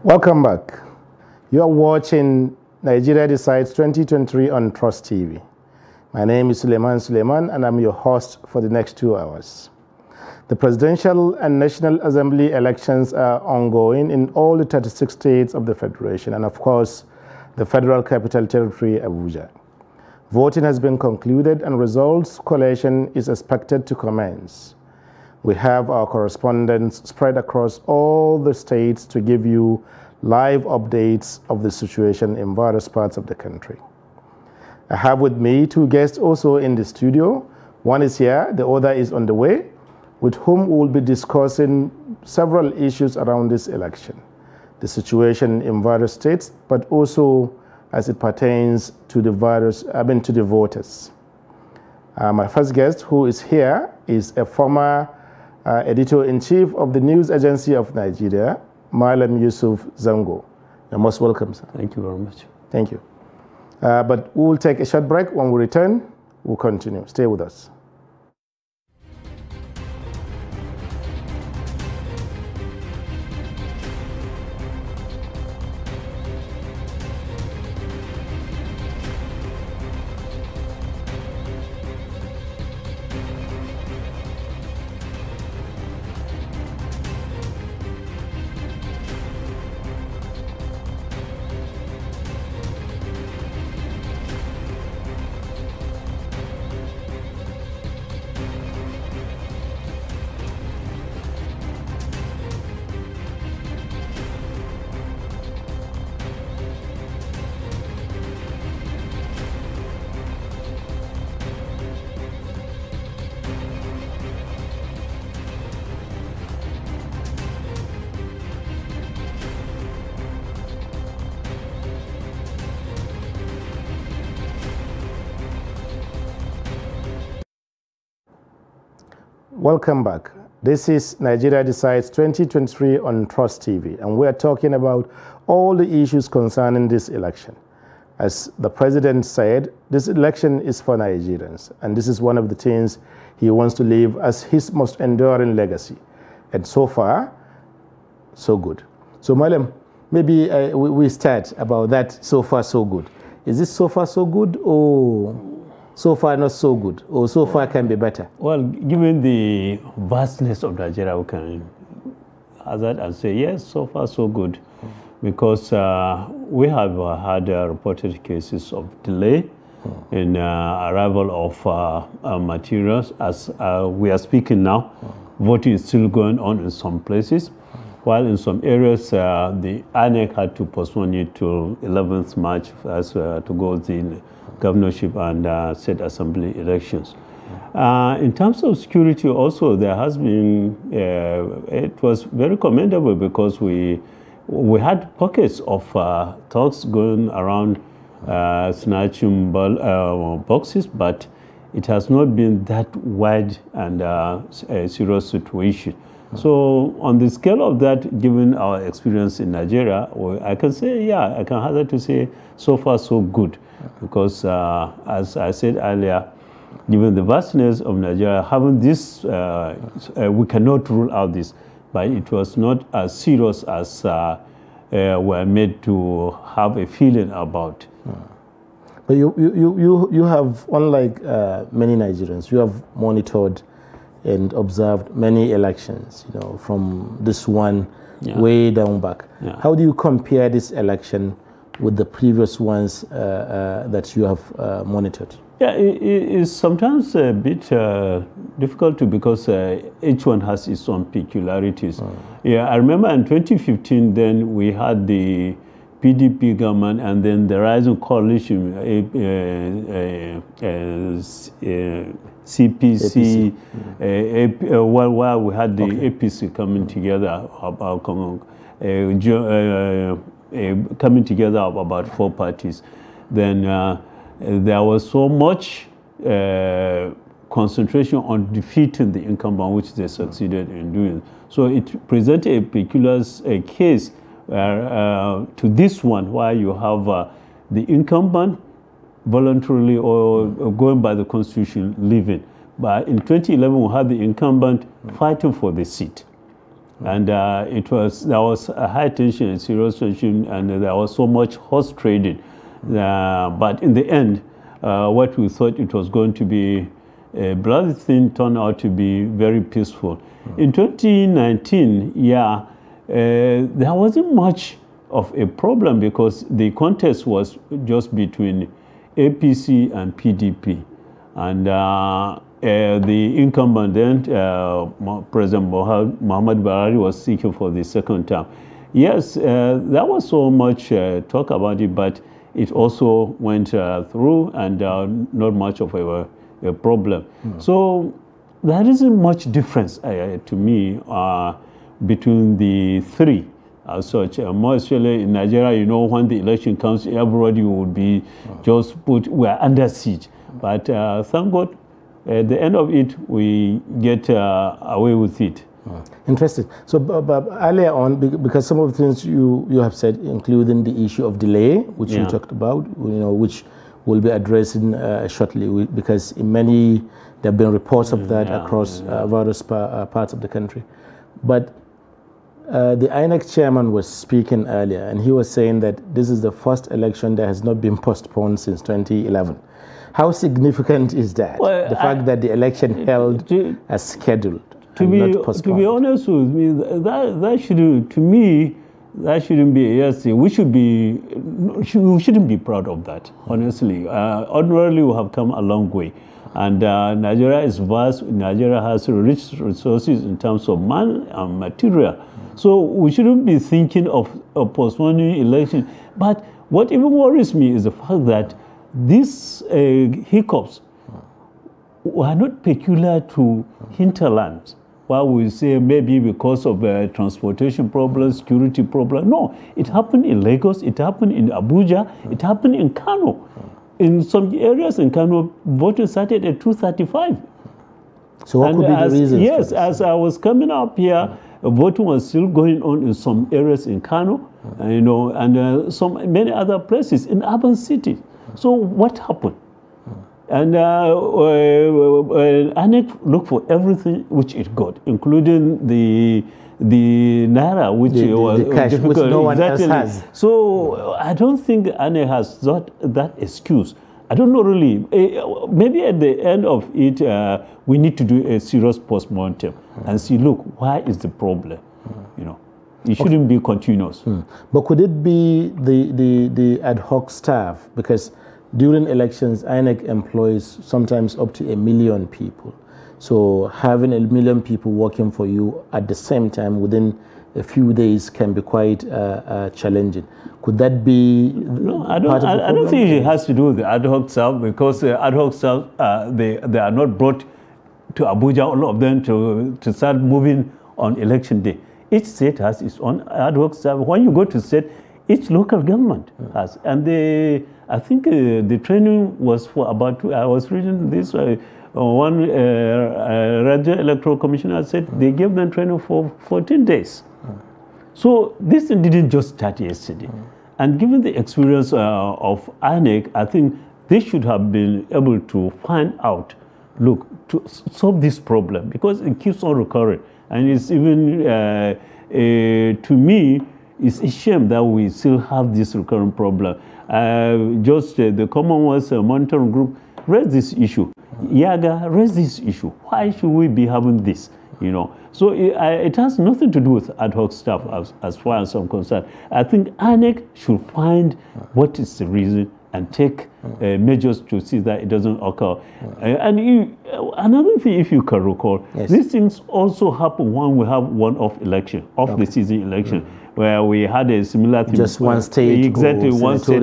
Welcome back. You are watching Nigeria Decides 2023 on Trust TV. My name is Suleiman and I'm your host for the next 2 hours. The presidential and National Assembly elections are ongoing in all the 36 states of the Federation and of course the Federal Capital Territory, Abuja. Voting has been concluded and results collation is expected to commence. We have our correspondents spread across all the states to give you live updates of the situation in various parts of the country. I have with me 2 guests also in the studio. One is here, the other is on the way, with whom we will be discussing several issues around this election. The situation in various states, but also as it pertains to the voters. My first guest who is here is a former Editor-in-Chief of the News Agency of Nigeria, Malam Yusuf Zango. You're most welcome, sir. Thank you very much. Thank you. But we'll take a short break. When we return, we'll continue. Stay with us. Welcome back. This is Nigeria Decides 2023 on Trust TV, and we're talking about all the issues concerning this election. As the president said, this election is for Nigerians, and this is one of the things he wants to leave as his most enduring legacy. And so far, so good. So, Malam, maybe we start about that so far, so good. Is this so far, so good, or so far not so good, or so far can be better? Well, given the vastness of Nigeria, we can hazard and say, yes, so far so good, because we have had reported cases of delay in arrival of materials. As we are speaking now, voting is still going on in some places, while in some areas the INEC had to postpone it to 11th March as to go the governorship and state assembly elections. In terms of security also, there has been, it was very commendable because we had pockets of thugs going around snatching boxes, but it has not been that wide and a serious situation. So on the scale of that, given our experience in Nigeria, I can say, yeah, I can hazard to say so far so good. Because as I said earlier, given the vastness of Nigeria, having this, we cannot rule out this, but it was not as serious as we're made to have a feeling about. But you have, unlike many Nigerians, you have monitored and observed many elections, you know, from this one way down back. How do you compare this election with the previous ones that you have monitored? Yeah, it is sometimes a bit difficult to, because each one has its own peculiarities. Yeah, I remember in 2015, then we had the PDP government and then the Rising Coalition, CPC, while we had the APC coming together, coming together of about 4 parties. Then there was so much concentration on defeating the incumbent, which they succeeded in doing. So it presented a peculiar case to this one, where you have the incumbent voluntarily or going by the constitution leaving. But in 2011, we had the incumbent fighting for the seat. And there was a high tension and serious tension, and there was so much horse trading. But in the end, what we thought it was going to be a bloody thing turned out to be very peaceful. In 2019, there wasn't much of a problem because the contest was just between APC and PDP. And the incumbent then, President Muhammad Buhari, was seeking for the second term. Yes, there was so much talk about it, but it also went through, and not much of a problem. So there isn't much difference to me between the three as such. More especially in Nigeria, you know, when the election comes, everybody would be just we're under siege. But thank God, at the end of it, we get away with it. Interesting. So earlier on, because some of the things you have said, including the issue of delay, which you talked about, which we'll be addressing shortly, because in many, there have been reports of that across various parts of the country. But the INEC chairman was speaking earlier, and he was saying that this is the first election that has not been postponed since 2011. How significant is that? Well, the fact that the election held as scheduled and not postponed? To be honest with me, that shouldn't be a yes. We shouldn't be proud of that, honestly. Ordinarily, we have come a long way. And Nigeria is vast. Nigeria has rich resources in terms of man and material. So we shouldn't be thinking of postponing election. But what even worries me is the fact that these hiccups were not peculiar to hinterlands. While we say maybe because of transportation problems, security problems. No, it happened in Lagos, it happened in Abuja, it happened in Kano. In some areas in Kano, voting started at 2:35. So what could be the reasons? Yes, as I was coming up here, voting was still going on in some areas in Kano, and many other places in urban cities. So what happened? And INEC looked for everything which it got, including the naira, which was the cash, difficult. Which no one else has. So I don't think INEC has that excuse. I don't know really. Maybe at the end of it, we need to do a serious postmortem and see, look, why is the problem? It shouldn't be continuous. But could it be the ad hoc staff? Because during elections, INEC employs sometimes up to 1 million people. So having 1 million people working for you at the same time within a few days can be quite challenging. Could that be No, I don't think it has to do with the ad hoc staff, because the ad hoc staff, they are not brought to Abuja, all of them, to start moving on election day. Each state has its own ad hoc staff. When you go to state, each local government has. And I think the training was for about, I was reading this, one radio electoral commissioner said they gave them training for 14 days. So this didn't just start yesterday. And given the experience of INEC, I think they should have been able to find out, look, to solve this problem, because it keeps on recurring. And it's even, to me, it's a shame that we still have this recurrent problem. The Commonwealth Monitoring Group raised this issue. YAGA raised this issue. Why should we be having this? So it has nothing to do with ad hoc staff as far as I'm concerned. I think INEC should find what is the reason and take measures to see that it doesn't occur. Another thing, if you can recall, these things also happen when we have one-off election, off-the-season election, where we had a similar thing. Just one state, exactly one state.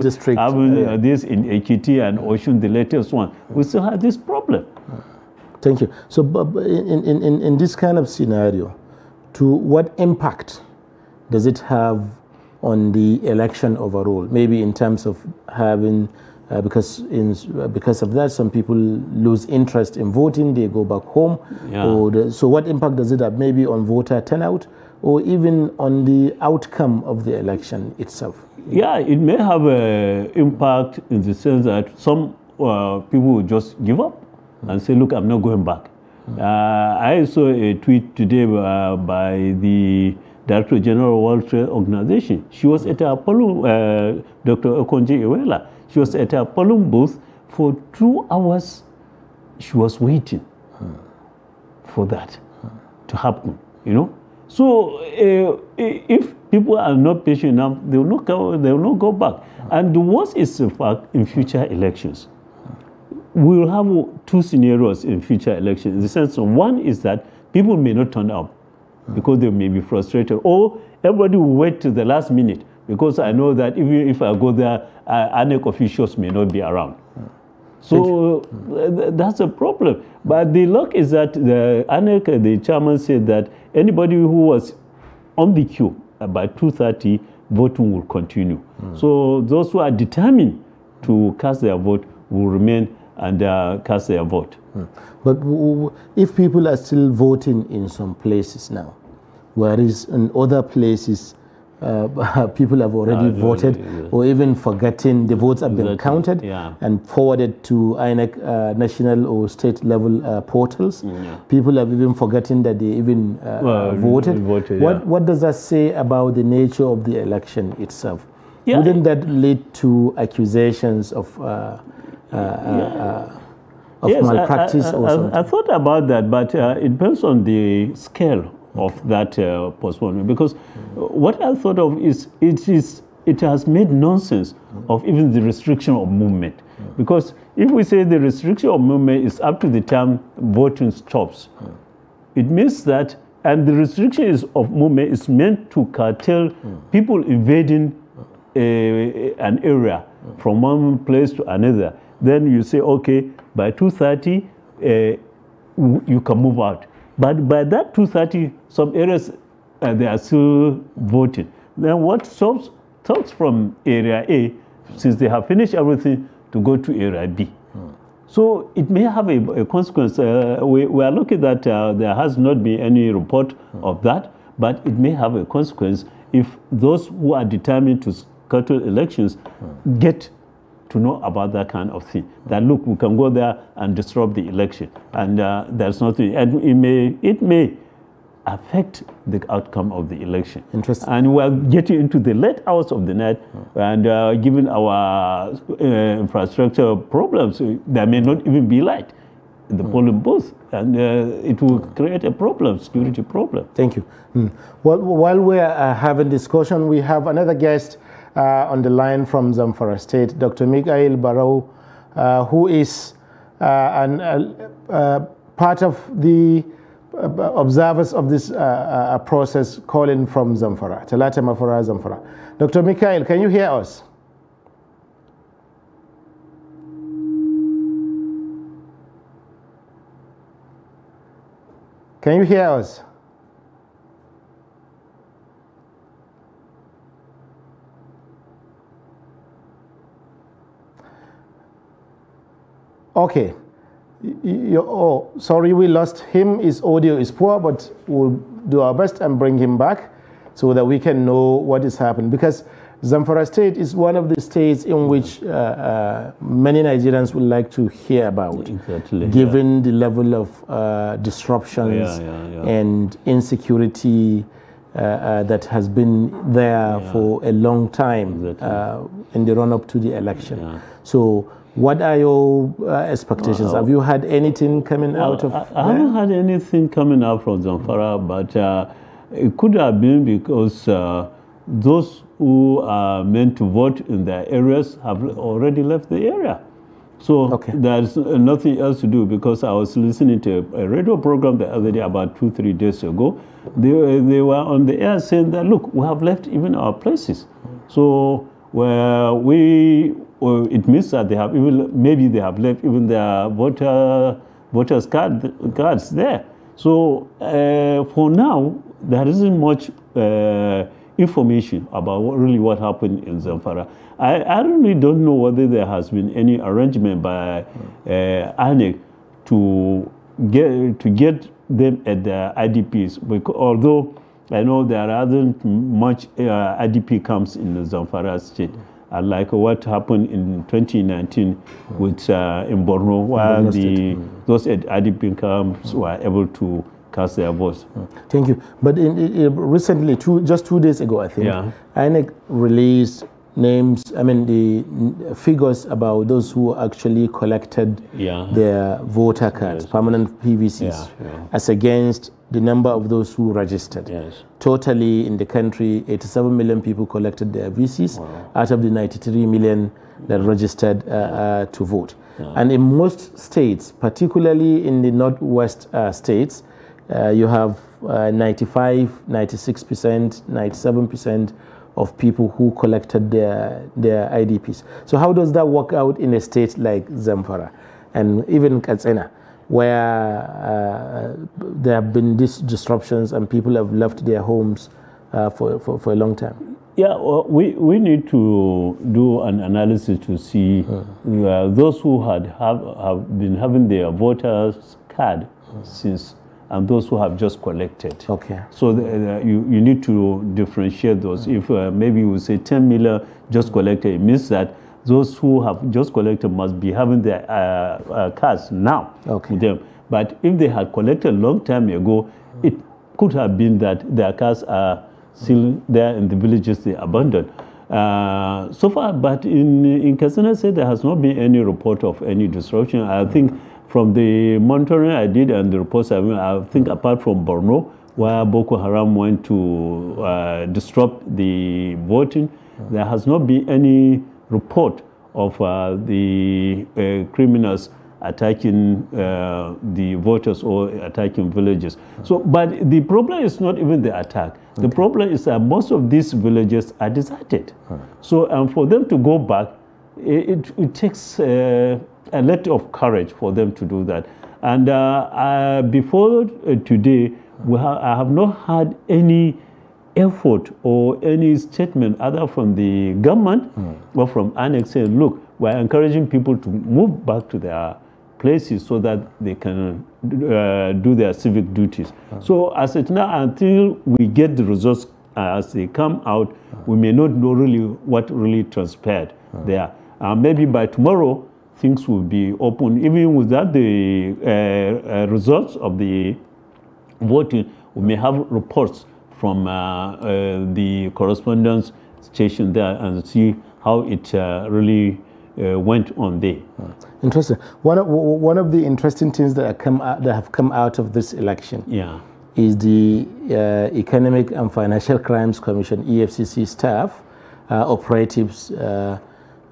District. Having this in Ekiti and Osun, the latest one, we still have this problem. Thank you. So, in this kind of scenario, to what impact does it have on the election overall? Maybe in terms of having, because of that, some people lose interest in voting, they go back home. So what impact does it have? Maybe on voter turnout, or even on the outcome of the election itself? Yeah, it may have an impact in the sense that some people will just give up and say, look, I'm not going back. I saw a tweet today by the Director General of World Trade Organization. She was at a polling, Dr. Okonjo-Iweala. She was at a polling booth for 2 hours. She was waiting for that to happen, you know. So if people are not patient enough, they will not go back. And the worst is the fact in future elections. We will have 2 scenarios in future elections. In the sense of, one is that people may not turn up because they may be frustrated, or everybody will wait till the last minute because I know that even if I go there, INEC officials may not be around. So that's a problem. But the luck is that the INEC, the chairman said that anybody who was on the queue by 2:30, voting will continue. So those who are determined to cast their vote will remain and cast their vote. But if people are still voting in some places now, whereas in other places people have already voted, or even forgotten the votes have been counted and forwarded to INEC national or state level portals. People have even forgotten that they even voted. What does that say about the nature of the election itself? Wouldn't that lead to accusations of malpractice or something? I thought about that, but it depends on the scale of that postponement, because what I thought of is it has made nonsense of even the restriction of movement, because if we say the restriction of movement is up to the time voting stops, it means that, and the restriction of movement is meant to curtail people invading an area from one place to another. Then you say, okay, by 2:30 you can move out. But by that 2:30, some areas they are still voting. Then what stops from area A, since they have finished everything, to go to area B. So it may have a consequence. We are lucky that there has not been any report of that, but it may have a consequence if those who are determined to curtail elections get to know about that kind of thing. That look, we can go there and disrupt the election, and there's nothing, and it may affect the outcome of the election. Interesting. And we are getting into the late hours of the night, and given our infrastructure problems, there may not even be light in the polling booth, and it will create a problem, security problem. Thank you. Well, while we're having discussion, we have another guest on the line from Zamfara State, Dr. Mikael Barrow, who is part of the observers of this process calling from Zamfara, Talata Mafara, Zamfara. Dr. Mikael, can you hear us? Can you hear us? Okay. Oh, sorry, we lost him. His audio is poor, but we'll do our best and bring him back so that we can know what is happening. Because Zamfara State is one of the states in which many Nigerians would like to hear about, given the level of disruptions and insecurity that has been there for a long time in the run-up to the election. So what are your expectations? Have you had anything coming out of I haven't had anything coming out from Zamfara, but it could have been because those who are meant to vote in their areas have already left the area. So there's nothing else to do, because I was listening to a radio program the other day, about 2-3 days ago. They were on the air saying that, look, we have left even our places. So it means that they have maybe they have left even their voters cards there. So for now, there isn't much information about what happened in Zamfara. I really don't know whether there has been any arrangement by INEC to get them at the IDPs, because although I know there aren't much IDP camps in the Zamfara state, like what happened in 2019 with in Borno, where those IDP camps were able to cast their votes. Thank you. But recently, just 2 days ago, I think, INEC released names, the figures about those who actually collected their voter cards, permanent PVCs, as against the number of those who registered. Totally in the country, 87 million people collected their VCs out of the 93 million that registered to vote. And in most states, particularly in the northwest states, you have 95, 96%, 97% of people who collected their IDPs. So how does that work out in a state like Zamfara and even Katsina, where there have been these disruptions and people have left their homes for a long time? Yeah, well, we need to do an analysis to see those who have been having their voters card since, and those who have just collected. Okay. So you need to differentiate those. If maybe we say 10 million just collected, it means that those who have just collected must be having their cards now with them. But if they had collected a long time ago, it could have been that their cards are still there in the villages they abandoned. So far, but in Katsina State, there has not been any report of any disruption. I think from the monitoring I did and the reports I think apart from Borno, where Boko Haram went to disrupt the voting, there has not been any report of the criminals attacking the voters or attacking villages. So, but the problem is not even the attack. The problem is that most of these villages are deserted. So, for them to go back, it takes a lot of courage for them to do that. And before today, I have not had any effort or any statement either from the government or from INEC saying, look, we're encouraging people to move back to their places so that they can do their civic duties. So as it now, until we get the results as they come out, we may not know really what really transpired there. Maybe by tomorrow, things will be open. Even without the results of the voting, we may have reports from the correspondence station there and see how it really went on there. Interesting. One of the interesting things that have come out of this election is the Economic and Financial Crimes Commission, EFCC staff, operatives,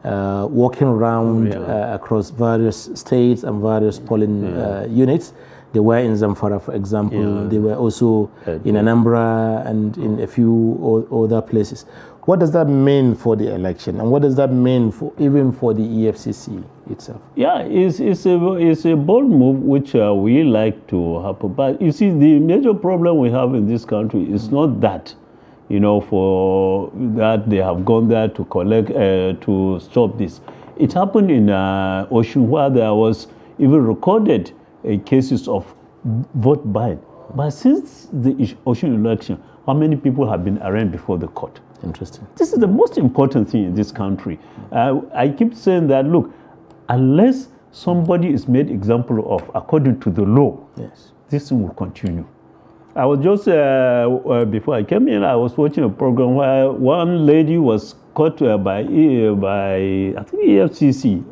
walking around across various states and various polling units. They were in Zamfara, for example. They were also in Anambra and in a few other places. What does that mean for the election, and what does that mean for even for the EFCC itself? Yeah, it's a bold move which we like to happen. But you see, the major problem we have in this country is not that, for that they have gone there to collect, to stop this. It happened in Osun, where there was even recorded cases of vote buying. But since the Osun election, how many people have been arraigned before the court? Interesting. This is the most important thing in this country. I keep saying that, look, unless somebody is made example of according to the law, this thing will continue. I was just, before I came in, I was watching a program where one lady was caught by I think EFCC,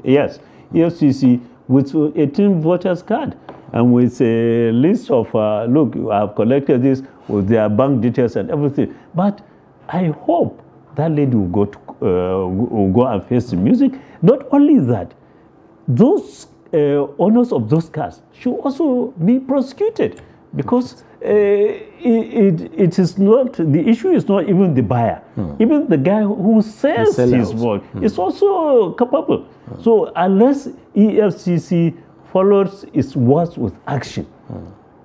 EFCC, with 18 voters card and with a list of, look, I have collected this with their bank details and everything. But I hope that lady will go and face the music. Not only that, those owners of those cars should also be prosecuted, because it is not, the issue is not even the buyer. Even the guy who sells his vote is also culpable. So unless EFCC follows its words with action,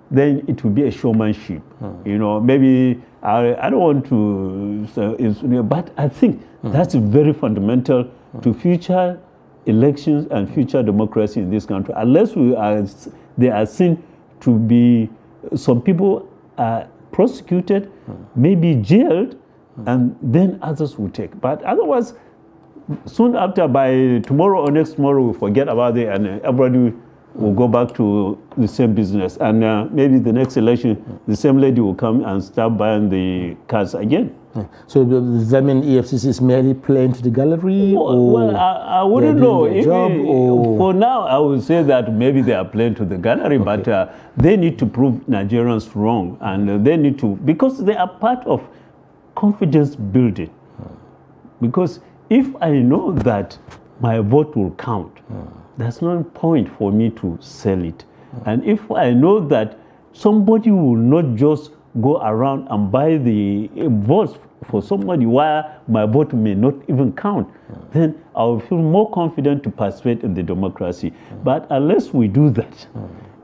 then it will be a showmanship. Maybe I don't want to, but I think that's very fundamental to future elections and future democracy in this country. Unless they are seen to be, some people are prosecuted, maybe jailed, and then others will take. But otherwise, soon after, by tomorrow or next tomorrow, we forget about it, and everybody will go back to the same business. And maybe the next election, the same lady will come and start buying the cars again. So does that mean EFCC is merely playing to the gallery? Well, I wouldn't know. Job, for now, I would say that maybe they are playing to the gallery, but they need to prove Nigerians wrong, and they need to, because they are part of confidence building. Because if I know that my vote will count, there's no point for me to sell it. And if I know that somebody will not just go around and buy the votes for somebody while my vote may not even count, then I will feel more confident to participate in the democracy. But unless we do that,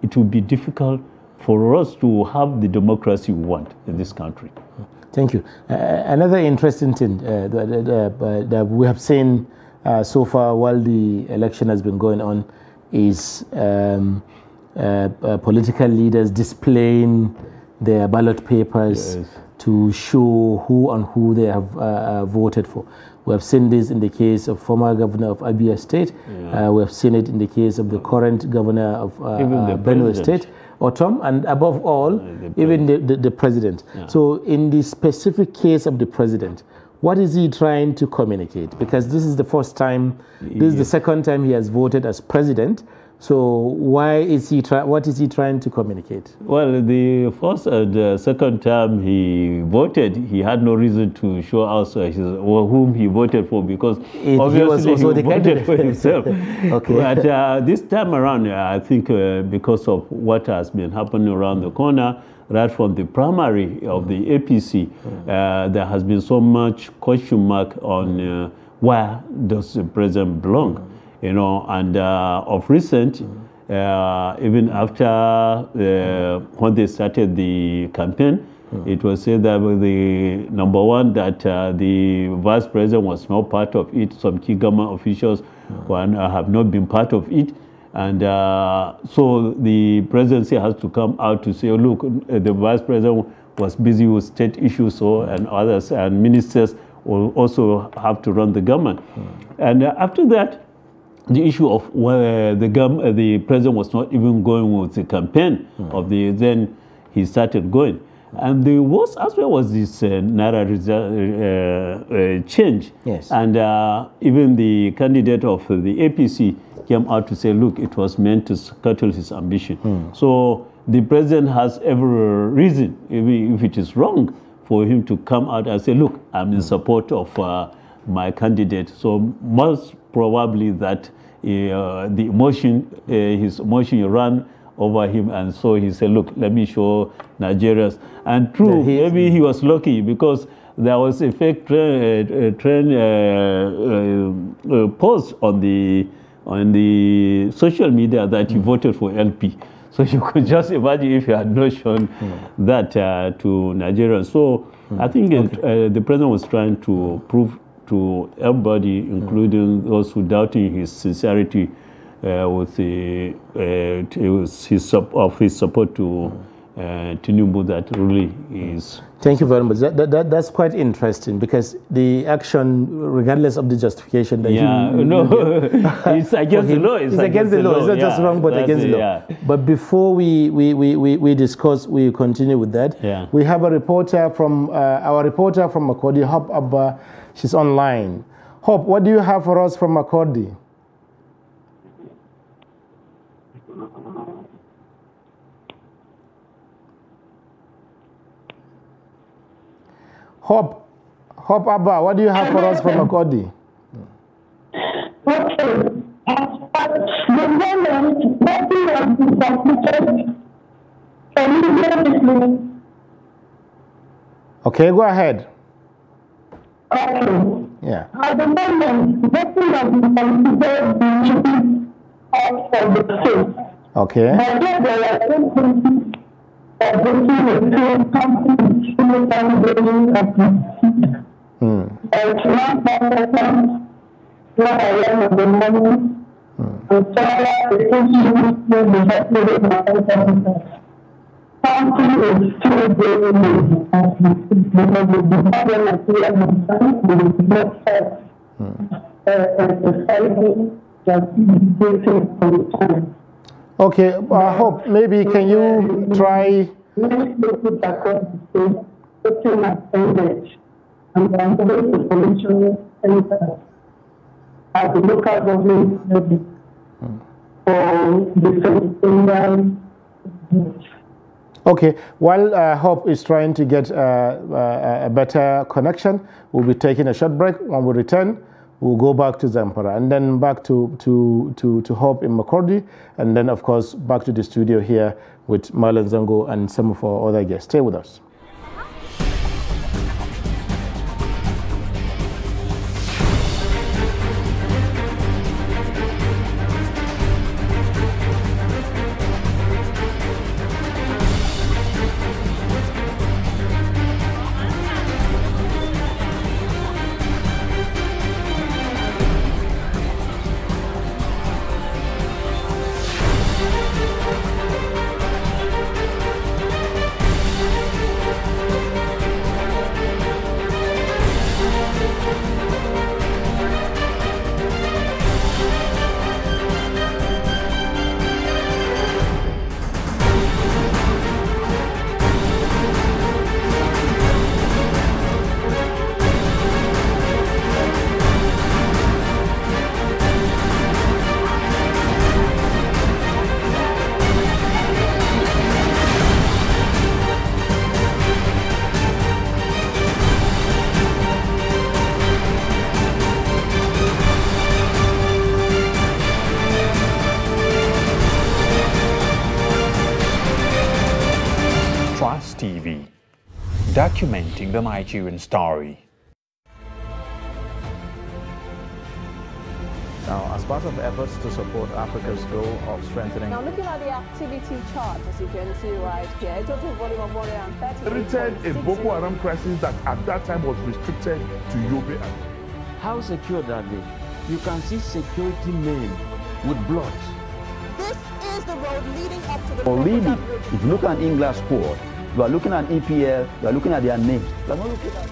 it will be difficult for us to have the democracy we want in this country. Thank you. Another interesting thing that we have seen so far while the election has been going on is political leaders displaying their ballot papers to show who and who they have voted for. We have seen this in the case of former governor of Abia State. We have seen it in the case of the current governor of Benue State, Otom, and above all, even the president. So in the specific case of the president, what is he trying to communicate? Because this is the first time, this is the second time he has voted as president. So why is he what is he trying to communicate? Well, the first and the second time he voted, he had no reason to show us whom he voted for, because obviously he voted for himself. But this time around, I think because of what has been happening around the corner, right from the primary of the APC, there has been so much question mark on where does the president belong. You know, and of recent, even after when they started the campaign, it was said that the number one, that the vice president was not part of it. Some key government officials have not been part of it. And so the presidency has to come out to say, oh, look, the vice president was busy with state issues, and others, and ministers will also have to run the government. And after that, the issue of where the president was not even going with the campaign of then he started going. And the worst aspect was this Naira change. Yes. And even the candidate of the APC came out to say, look, it was meant to curtail his ambition. So the president has every reason, if it is wrong, for him to come out and say, look, I'm in support of my candidate. So most probably that the emotion, his emotion ran over him, and so he said, look, let me show Nigerians. And true, maybe he was lucky, because there was a fake post on the social media that he voted for LP. So you could just imagine if he had not shown that to Nigerians. So I think the president was trying to prove to everybody, including those who doubted his sincerity, with his support to Tinubu, that really is. Thank you very much. That's quite interesting, because the action, regardless of the justification that it's against the law. It's against the law. It's not just wrong, but against the law. But before we discuss, we continue with that. We have a reporter from our reporter from Makurdi, Hope Abba. She's online. Hope, what do you have for us from Makurdi? Hope Abba, what do you have for us from Makurdi? Okay, go ahead. Yeah. At the moment, nothing has been considered for the state. Okay. But there are companies emphasizing that waiting for the time. Okay, I hope maybe can you try. Many places across the state, putting attendance and the information center at the local government level for the Indian. Okay, while Hope is trying to get a better connection, we'll be taking a short break. When we return, we'll go back to Zamfara and then back to Hope in Makurdi, and then of course back to the studio here with Marlon Zango and some of our other guests. Stay with us. TV, documenting the Nigerian story. Now, as part of efforts to support Africa's goal of strengthening... Now, looking at the activity chart, as you can see right here, a total volume of 130... Created a Boko Haram crisis that at that time was restricted to Yobe. How secure are they? You can see security men with blood. This is the road leading up to the... Already, if you look at England's squad, you are looking at EPL, you are looking at their names. You are not looking at...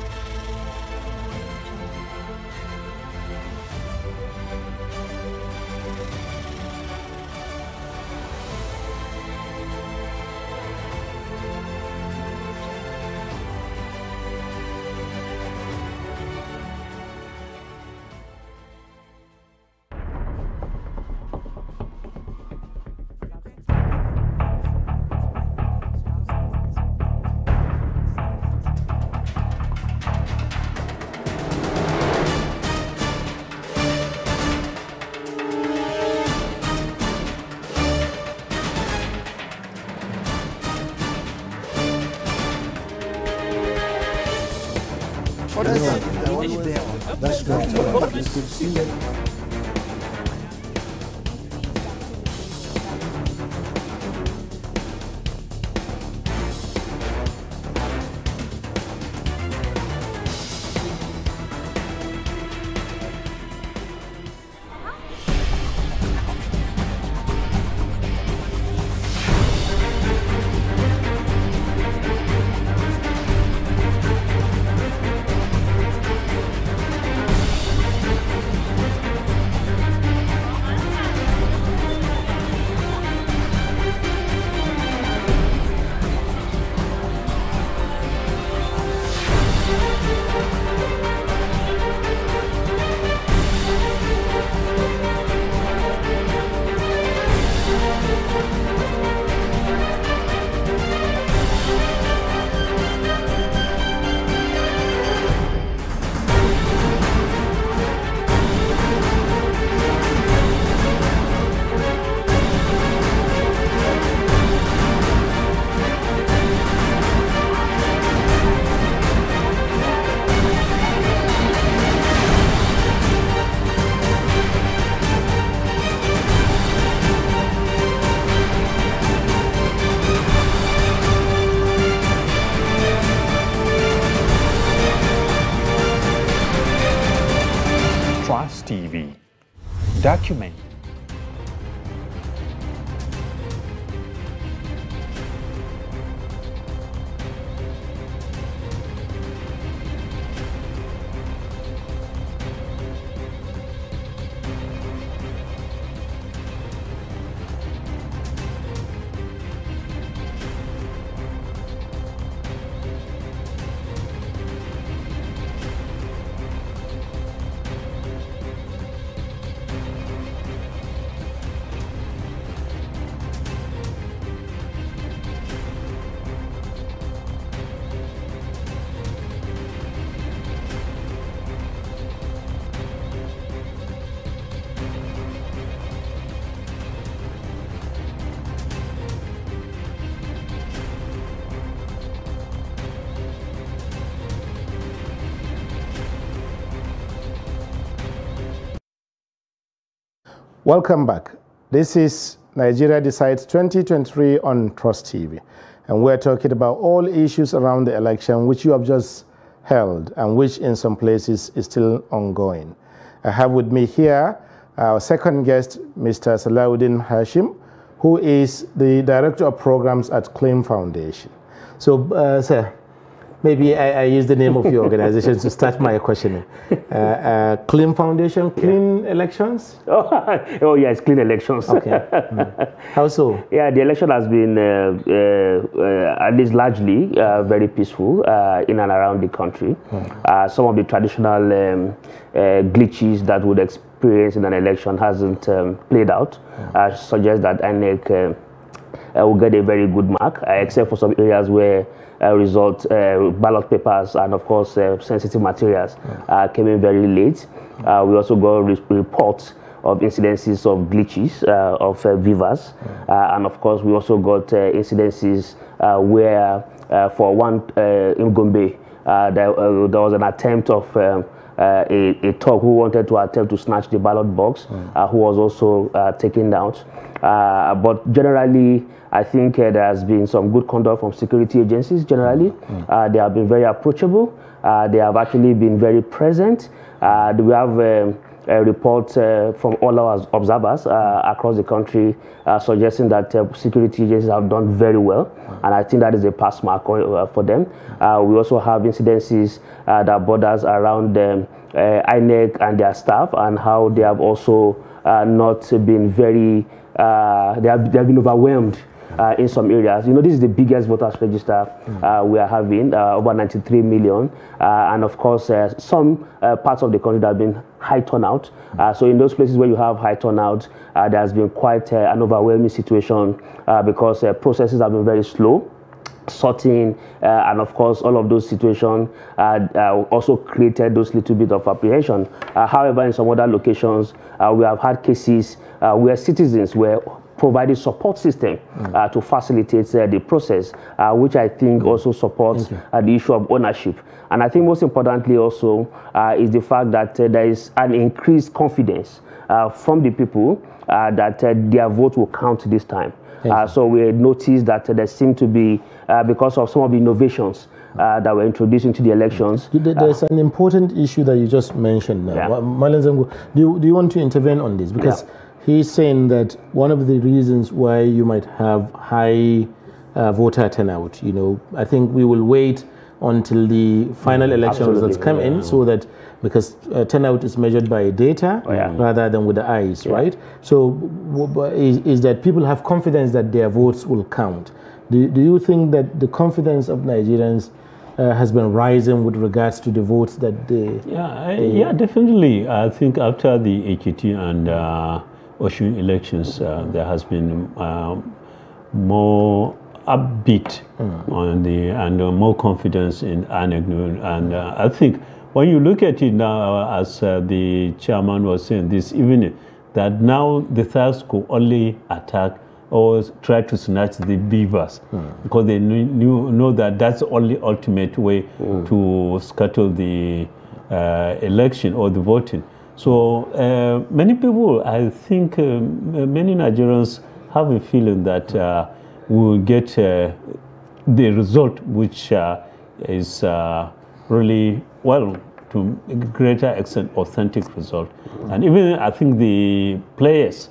That's great. You could see it. TV, document. Welcome back. This is Nigeria Decides 2023 on Trust TV. And we're talking about all issues around the election which you have just held and which in some places is still ongoing. I have with me here our second guest, Mr. Salahuddin Hashim, who is the Director of Programs at CLEAN Foundation. So, sir, maybe I use the name of your organization to start my questioning. CLEAN Foundation, clean elections? Oh, yes, clean elections. Okay. How so? Yeah, the election has been, at least largely, very peaceful in and around the country. Some of the traditional glitches that would experience in an election hasn't played out. Suggests that INEC will get a very good mark, except for some areas where ballot papers and of course sensitive materials came in very late. We also got reports of incidences of glitches of viewers, and of course we also got incidences where for one in Gombe there was an attempt of a thug who wanted to attempt to snatch the ballot box, who was also taken out. But generally, I think there has been some good conduct from security agencies generally. They have been very approachable. They have actually been very present. We have a report from all our observers across the country suggesting that security agencies have done very well, and I think that is a pass mark for them. We also have incidences that borders around INEC and their staff, and how they have also not been very, they have been overwhelmed in some areas. You know, this is the biggest voters register we are having, over 93 million. And of course, some parts of the country that have been high turnout. So in those places where you have high turnout, there has been quite an overwhelming situation because processes have been very slow. Sorting and of course all of those situations also created those little bit of apprehension. However, in some other locations, we have had cases where citizens were providing support system to facilitate the process, which I think also supports the issue of ownership. And I think most importantly also is the fact that there is an increased confidence from the people that their vote will count this time. So we noticed that there seemed to be, because of some of the innovations that were introduced into the elections. There's an important issue that you just mentioned now. Malenzengo, do you want to intervene on this? Because he's saying that one of the reasons why you might have high voter turnout, you know, I think we will wait until the final election results come in, so that, because turnout is measured by data rather than with the eyes, right? So is that people have confidence that their votes will count. Do you think that the confidence of Nigerians has been rising with regards to the votes that they... Yeah, definitely. I think after the Ekiti and Osun elections, there has been more upbeat on the and more confidence in INEC. And I think when you look at it now, as the chairman was saying this evening, that now the thugs could only attack or try to snatch the beavers because they know that that's the only ultimate way to scuttle the election or the voting. So many people, I think many Nigerians have a feeling that we will get the result which is really, well, to a greater extent, authentic result. And even I think the players,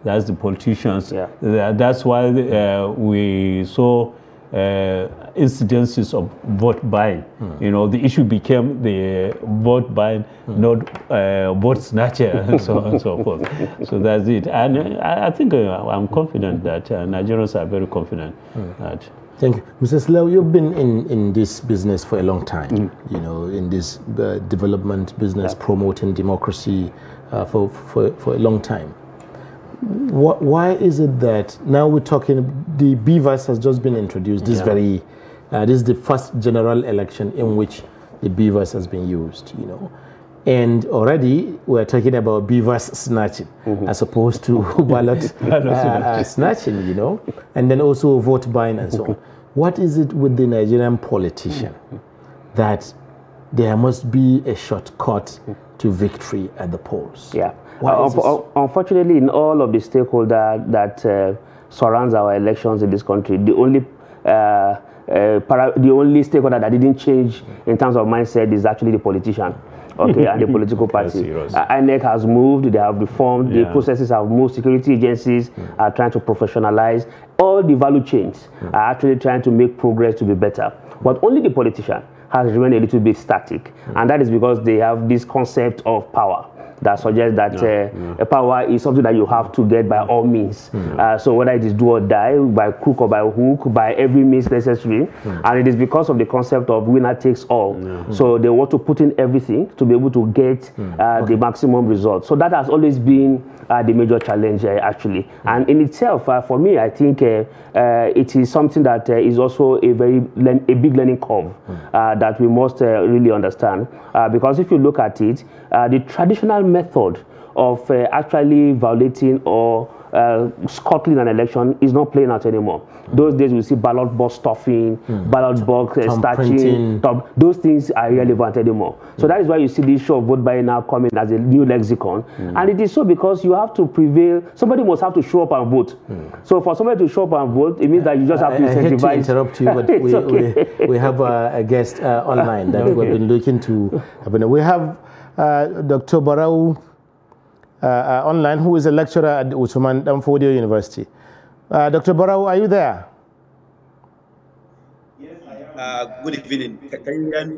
that's the politicians, that's why we saw incidences of vote buying. You know, the issue became the vote buying, not vote snatcher, and so on and so forth. So that's it. And I think I'm confident that Nigerians are very confident that. Thank you. Mr. Slow, you've been in this business for a long time, you know, in this development business, promoting democracy for a long time. Why is it that now we're talking, the BVAS has just been introduced, this this is the first general election in which the BVAS has been used, you know. And already we're talking about BVAS snatching as opposed to ballot snatching, you know, and then also vote buying and so on. What is it with the Nigerian politician that there must be a shortcut to victory at the polls. Yeah. Unfortunately, in all of the stakeholders that surrounds our elections in this country, the only stakeholder that didn't change in terms of mindset is actually the politician. Okay, and the political party. INEC has moved, they have reformed, the processes have moved, security agencies are trying to professionalize. All the value chains are actually trying to make progress to be better. But only the politician has remained a little bit static. And that is because they have this concept of power that suggests that power is something that you have to get by all means. So whether it is do or die, by crook or by hook, by every means necessary. And it is because of the concept of winner takes all. So they want to put in everything to be able to get the maximum result. So that has always been the major challenge actually. And in itself, for me, I think it is something that is also a big learning curve that we must really understand. Because if you look at it, the traditional method of actually violating or scuttling an election is not playing out anymore. Those days we see ballot box stuffing, ballot box starching, those things are irrelevant anymore. So that is why you see this show of vote buying now coming as a new lexicon. And it is so because you have to prevail, somebody must have to show up and vote. So for somebody to show up and vote, it means that you just have to incentivize. I hate to interrupt you, but we have a guest online that we've been looking to. We have Dr. Barau online, who is a lecturer at the Usman Danfodio University. Dr. Barau, are you there? Yes, I am. Good evening. Can you hear me?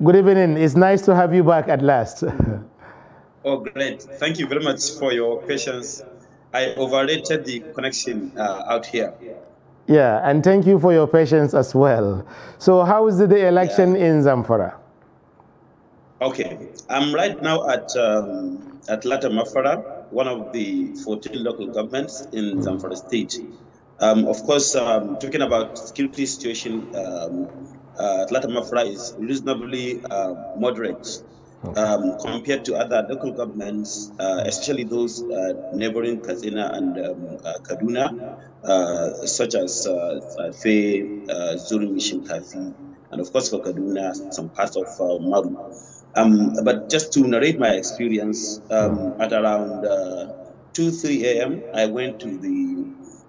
Good evening. It's nice to have you back at last. Oh, great. Thank you very much for your patience. I overrated the connection out here. Yeah, and thank you for your patience as well. So how is the election in Zamfara? Okay, I'm right now at Lata Mafara, one of the 14 local governments in Zamfara state. Of course, talking about security situation, Lata Mafara is reasonably moderate compared to other local governments, especially those neighboring Katsina and Kaduna, such as Fe, Zuru, Shinkafi, and of course for Kaduna, some parts of Maru. But just to narrate my experience, at around 2-3 a.m., I went to the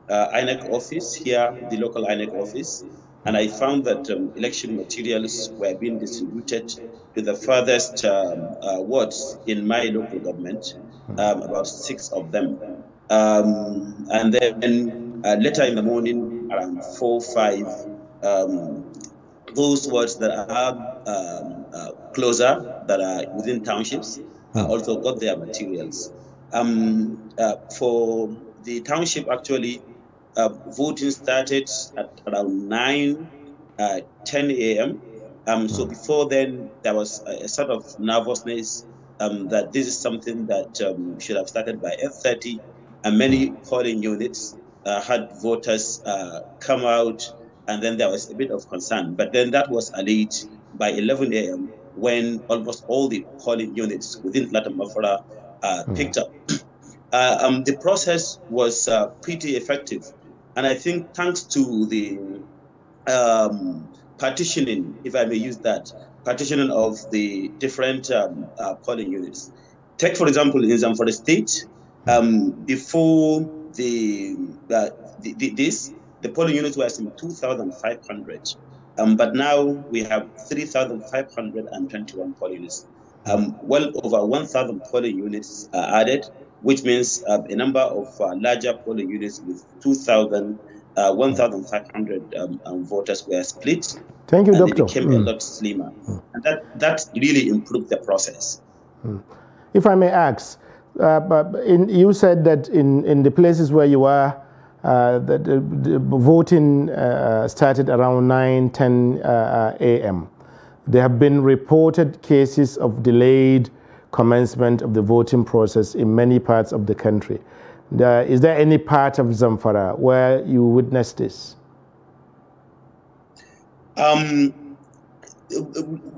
INEC office here, the local INEC office, and I found that election materials were being distributed to the farthest wards in my local government, about 6 of them. And then later in the morning, around 4-5, those wards that are closer, that are within townships, also got their materials. For the township, actually, voting started at around 9-10 a.m. So before then, there was a sort of nervousness that this is something that should have started by 8:30, and many polling units had voters come out, and then there was a bit of concern. But then that was allayed by 11 a.m. when almost all the polling units within Lata Mafara picked up. The process was pretty effective. And I think thanks to the partitioning, if I may use that, partitioning of the different polling units. Take, for example, in Zamfara State, before the polling units were some 2,500. But now we have 3,521 polling units. Well over 1,000 polling units are added, which means a number of larger polling units with 1,500 voters were split. Thank you, and Doctor. It became a lot slimmer. And that really improved the process. If I may ask, you said that in the places where you are, the voting started around 9-10 a.m. There have been reported cases of delayed commencement of the voting process in many parts of the country. Is there any part of Zamfara where you witnessed this?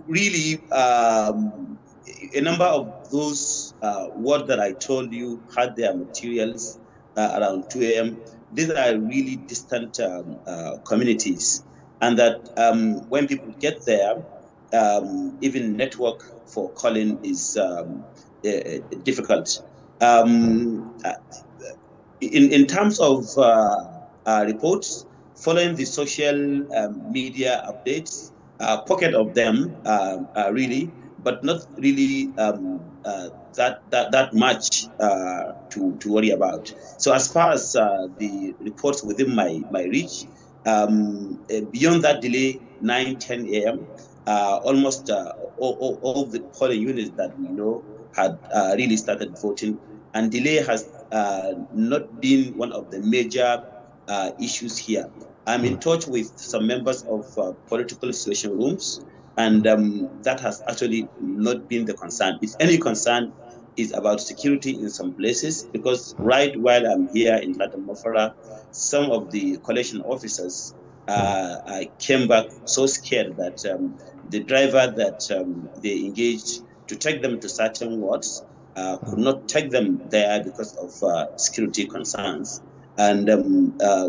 Really, a number of those words that I told you had their materials around 2 a.m. These are really distant communities, and that when people get there, even network for calling is difficult. In terms of reports, following the social media updates, pocket of them really, but not really that much to worry about. So as far as the reports within my reach, beyond that delay, 9-10 a.m., almost all the polling units that we know had really started voting, and delay has not been one of the major issues here. I'm in touch with some members of political situation rooms, and that has actually not been the concern. If any concern is about security in some places, because right while I'm here in Lata Mafara, some of the collation officers came back so scared that the driver that they engaged to take them to certain wards could not take them there because of security concerns. And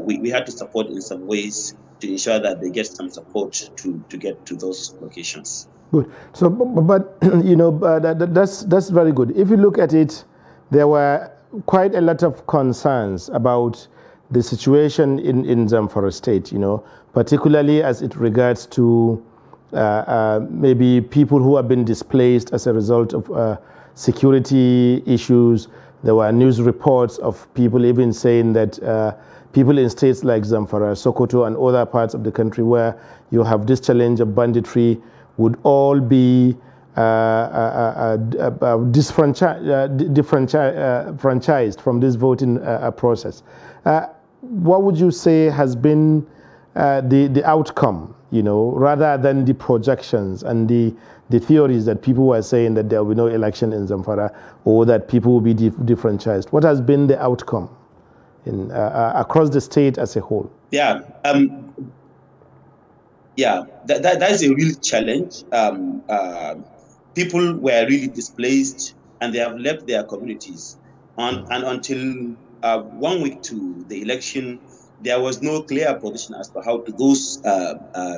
we had to support in some ways to ensure that they get some support to get to those locations. Good. So, but you know, that's very good. If you look at it, there were quite a lot of concerns about the situation in Zamfara State, you know, particularly as it regards to maybe people who have been displaced as a result of security issues. There were news reports of people even saying that people in states like Zamfara, Sokoto, and other parts of the country where you have this challenge of banditry would all be disenfranchised from this voting process. What would you say has been the outcome, you know, rather than the projections and the theories that people were saying that there will be no election in Zamfara or that people will be defranchised? What has been the outcome in, across the state as a whole? Yeah, that is a real challenge. People were really displaced and they have left their communities. And until 1 week to the election, there was no clear position as to how those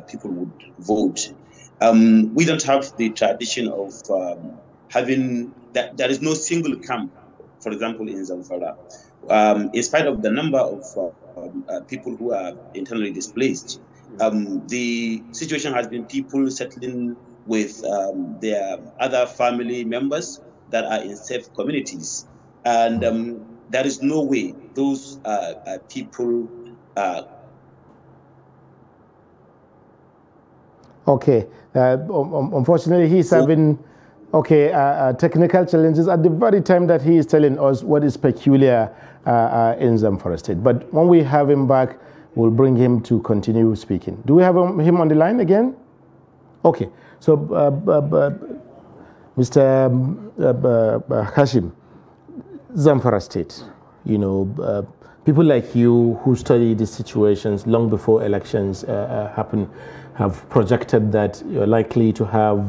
people would vote. We don't have the tradition of having that. There is no single camp, for example, in Zamfara. In spite of the number of people who are internally displaced, the situation has been people settling with their other family members that are in safe communities. And there is no way those people Okay. Unfortunately, he's having technical challenges at the very time that he is telling us what is peculiar in Zamfara State. But when we have him back, we'll bring him to continue speaking. Do we have him on the line again? Okay. So, Mr. Hashim, Zamfara State, you know, people like you who study these situations long before elections happen have projected that you're likely to have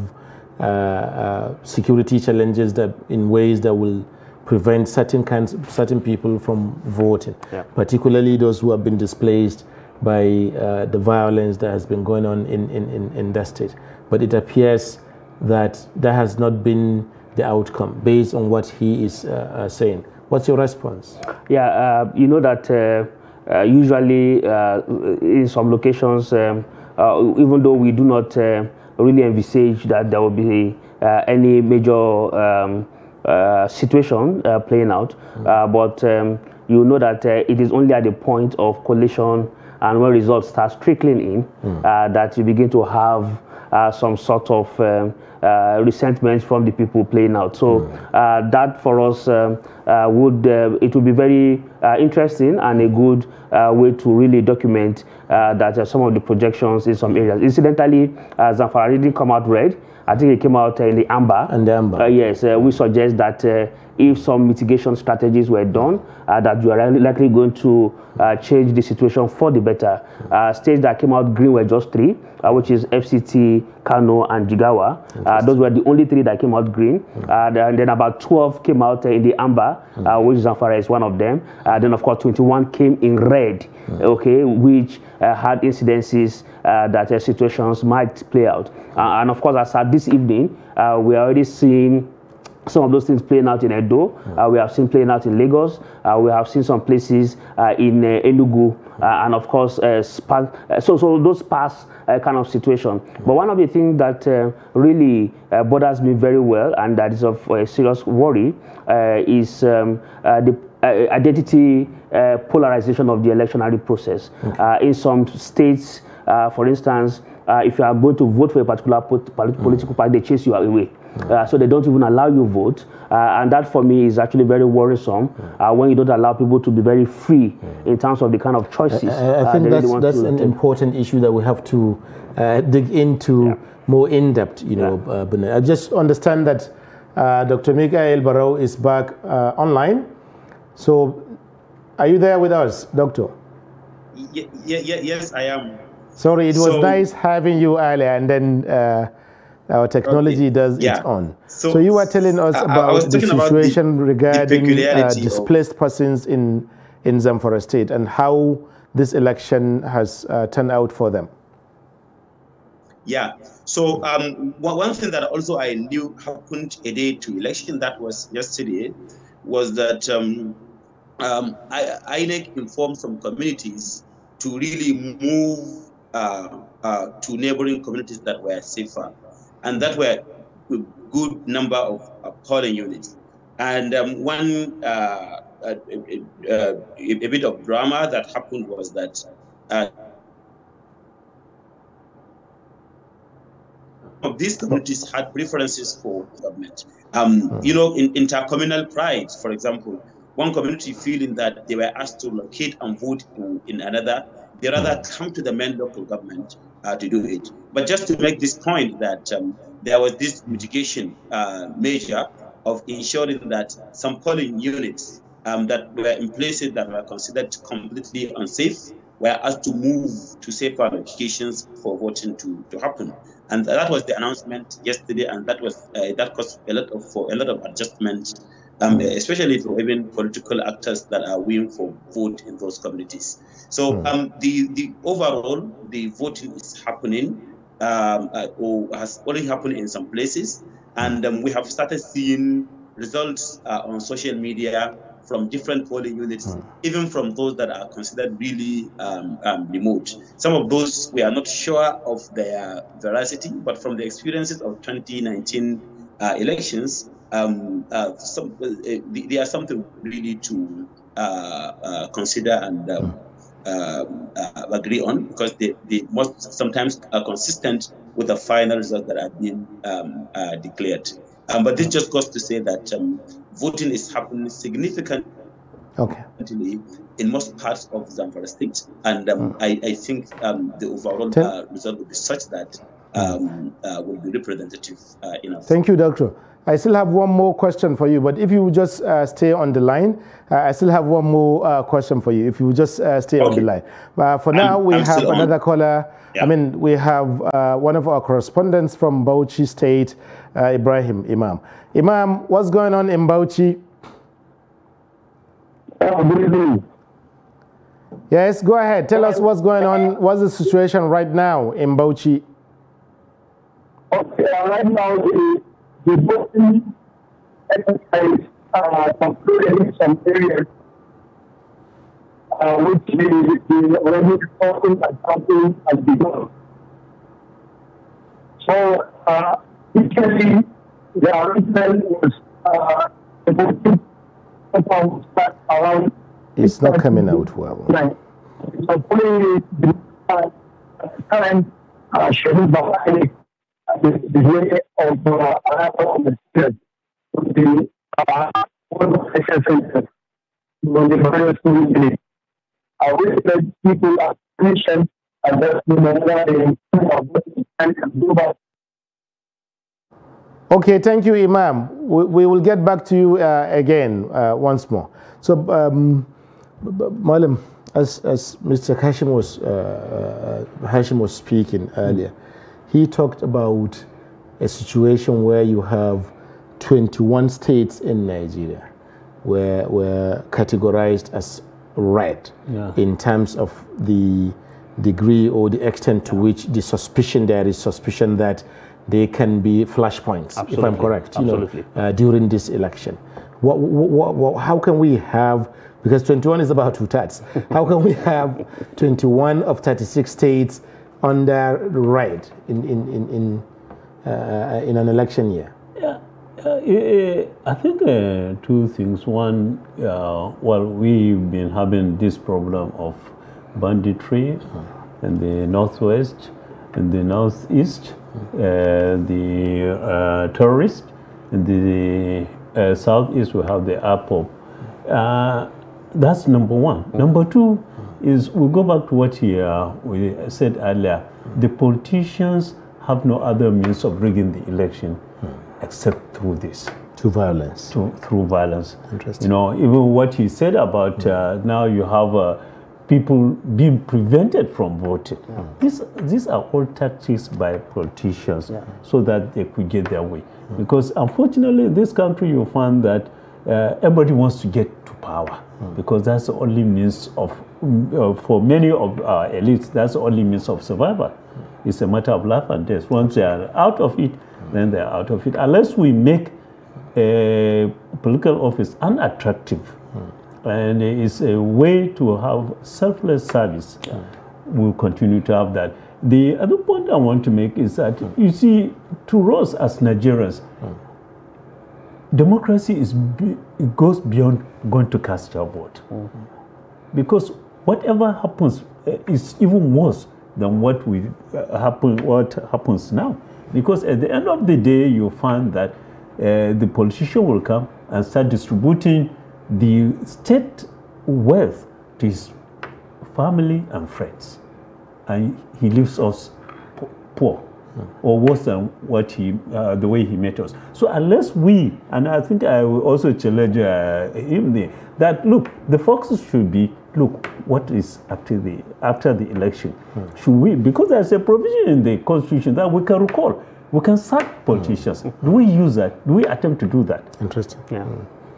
security challenges that in ways that will prevent certain people from voting, particularly those who have been displaced by the violence that has been going on in that state. But it appears that that has not been the outcome based on what he is saying. What's your response? Yeah, you know that usually in some locations, even though we do not really envisage that there will be any major situation playing out, but you know that it is only at the point of collation and when results start trickling in that you begin to have some sort of resentment from the people playing out. So that for us it would be very interesting and a good way to really document that some of the projections in some areas. Incidentally, Zamfara didn't come out red. I think it came out in the amber. And the amber. Yes, we suggest that if some mitigation strategies were done, that you are likely going to change the situation for the better. States that came out green were just 3, which is FCT, Kano, and Jigawa. Those were the only 3 that came out green. And then about 12 came out in the amber, which Zamfara is one of them. Then, of course, 21 came in red, okay, which had incidences that situations might play out. And, of course, as at this evening, we are already seeing some of those things playing out in Edo. We have seen playing out in Lagos. We have seen some places in Enugu, and of course, so those sparse kind of situation. But one of the things that really bothers me very well, and that is of serious worry, is the identity polarization of the electionary process. In some states, for instance, if you are going to vote for a particular political party, they chase you away. So they don't even allow you vote, and that for me is actually very worrisome when you don't allow people to be very free in terms of the kind of choices. I think that's an important issue that we have to dig into more in depth. You know, I just understand that Dr. Mikael Barrow is back online. So, are you there with us, Doctor? Yes, I am. Sorry, it was nice having you earlier, and then our technology does its own. So you were telling us about the situation regarding displaced persons in Zamfara State and how this election has turned out for them. Yeah. So one thing that also I knew happened a day to election, that was yesterday, was that INEC informed some communities to really move to neighboring communities that were safer. And that were a good number of polling units. And one a bit of drama that happened was that these communities had preferences for government. You know, in intercommunal pride, for example, one community feeling that they were asked to locate and vote in another, they rather come to the main local government to do it. But just to make this point that there was this mitigation measure of ensuring that some polling units that were in places that were considered completely unsafe were asked to move to safer locations for voting to happen. And that was the announcement yesterday, and that was that caused a lot of adjustment, especially for even political actors that are willing for vote in those communities. So the overall, the voting is happening, or has already happened in some places, and we have started seeing results on social media from different polling units, even from those that are considered really remote. Some of those we are not sure of their veracity, but from the experiences of 2019 elections, they are something really to consider and agree on, because they most sometimes are consistent with the final results that have been declared. But this just goes to say that voting is happening significantly in most parts of Zamfara State, and I think the overall result will be such that will be representative enough. Thank you, Doctor. I still have one more question for you, but if you would just stay on the line, I still have one more question for you, if you would just stay on the line. For now, we have another caller. Yeah. I mean, we have one of our correspondents from Bauchi State, Ibrahim Imam. Imam, what's going on in Bauchi? Good evening. Yes, go ahead. Tell us what's going on. What's the situation right now in Bauchi? Okay, right now, the voting exercise concluded in some areas, which the already reporting and counting has begun. So, initially, the arrangement was the voting will start around. It's not coming out well. So, following the current schedule by the way of the state, the various communities. I wish that people are patient and that's the Okay, thank you, Imam. We will get back to you again once more. So, Malam, as Mr. Hashim was speaking earlier, he talked about a situation where you have 21 states in Nigeria. were categorized as red in terms of the degree or the extent to which there is suspicion that they can be flashpoints, if I'm correct, during this election. How can we have, because 21 is about 2/3, how can we have 21 of 36 states under red in an election year? I think two things. One, well, we've been having this problem of banditry in the northwest, in the northeast, the terrorists, in the southeast we have the APOP. That's number one. Number two is we go back to what we said earlier. The politicians have no other means of rigging the election except through this. Through violence. Through violence. Interesting. Even what he said about now you have people being prevented from voting. These are all tactics by politicians so that they could get their way. Because unfortunately in this country you find that everybody wants to get to power because that's the only means of, for many of our elites, that's the only means of survival. It's a matter of life and death. Once they are out of it, then they are out of it. Unless we make a political office unattractive, and it's a way to have selfless service, we'll continue to have that. The other point I want to make is that, you see, to us as Nigerians, democracy it goes beyond going to cast your vote. Because whatever happens is even worse than what happens now. Because at the end of the day, you find that the politician will come and start distributing the state wealth to his family and friends. And he leaves us poor, or worse than what the way he met us. So unless we, and I think I will also challenge him there, that look, the focus should be, look, what is after the election? Should we, because there's a provision in the Constitution that we can recall, we can sack politicians. Do we use that? Do we attempt to do that? Interesting. Yeah.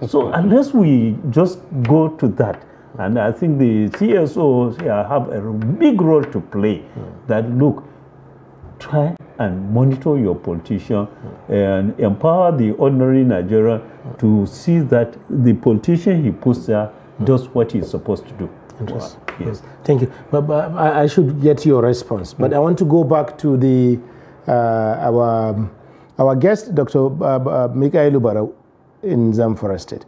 So unless we just go to that, and I think the CSOs have a big role to play, that look, try and monitor your politician and empower the ordinary Nigerian to see that the politician he puts there does what he's supposed to do. Interesting. Yes. Thank you. But I should get your response. But I want to go back to the our guest, Dr. Mikael Barrow in Zamfara State.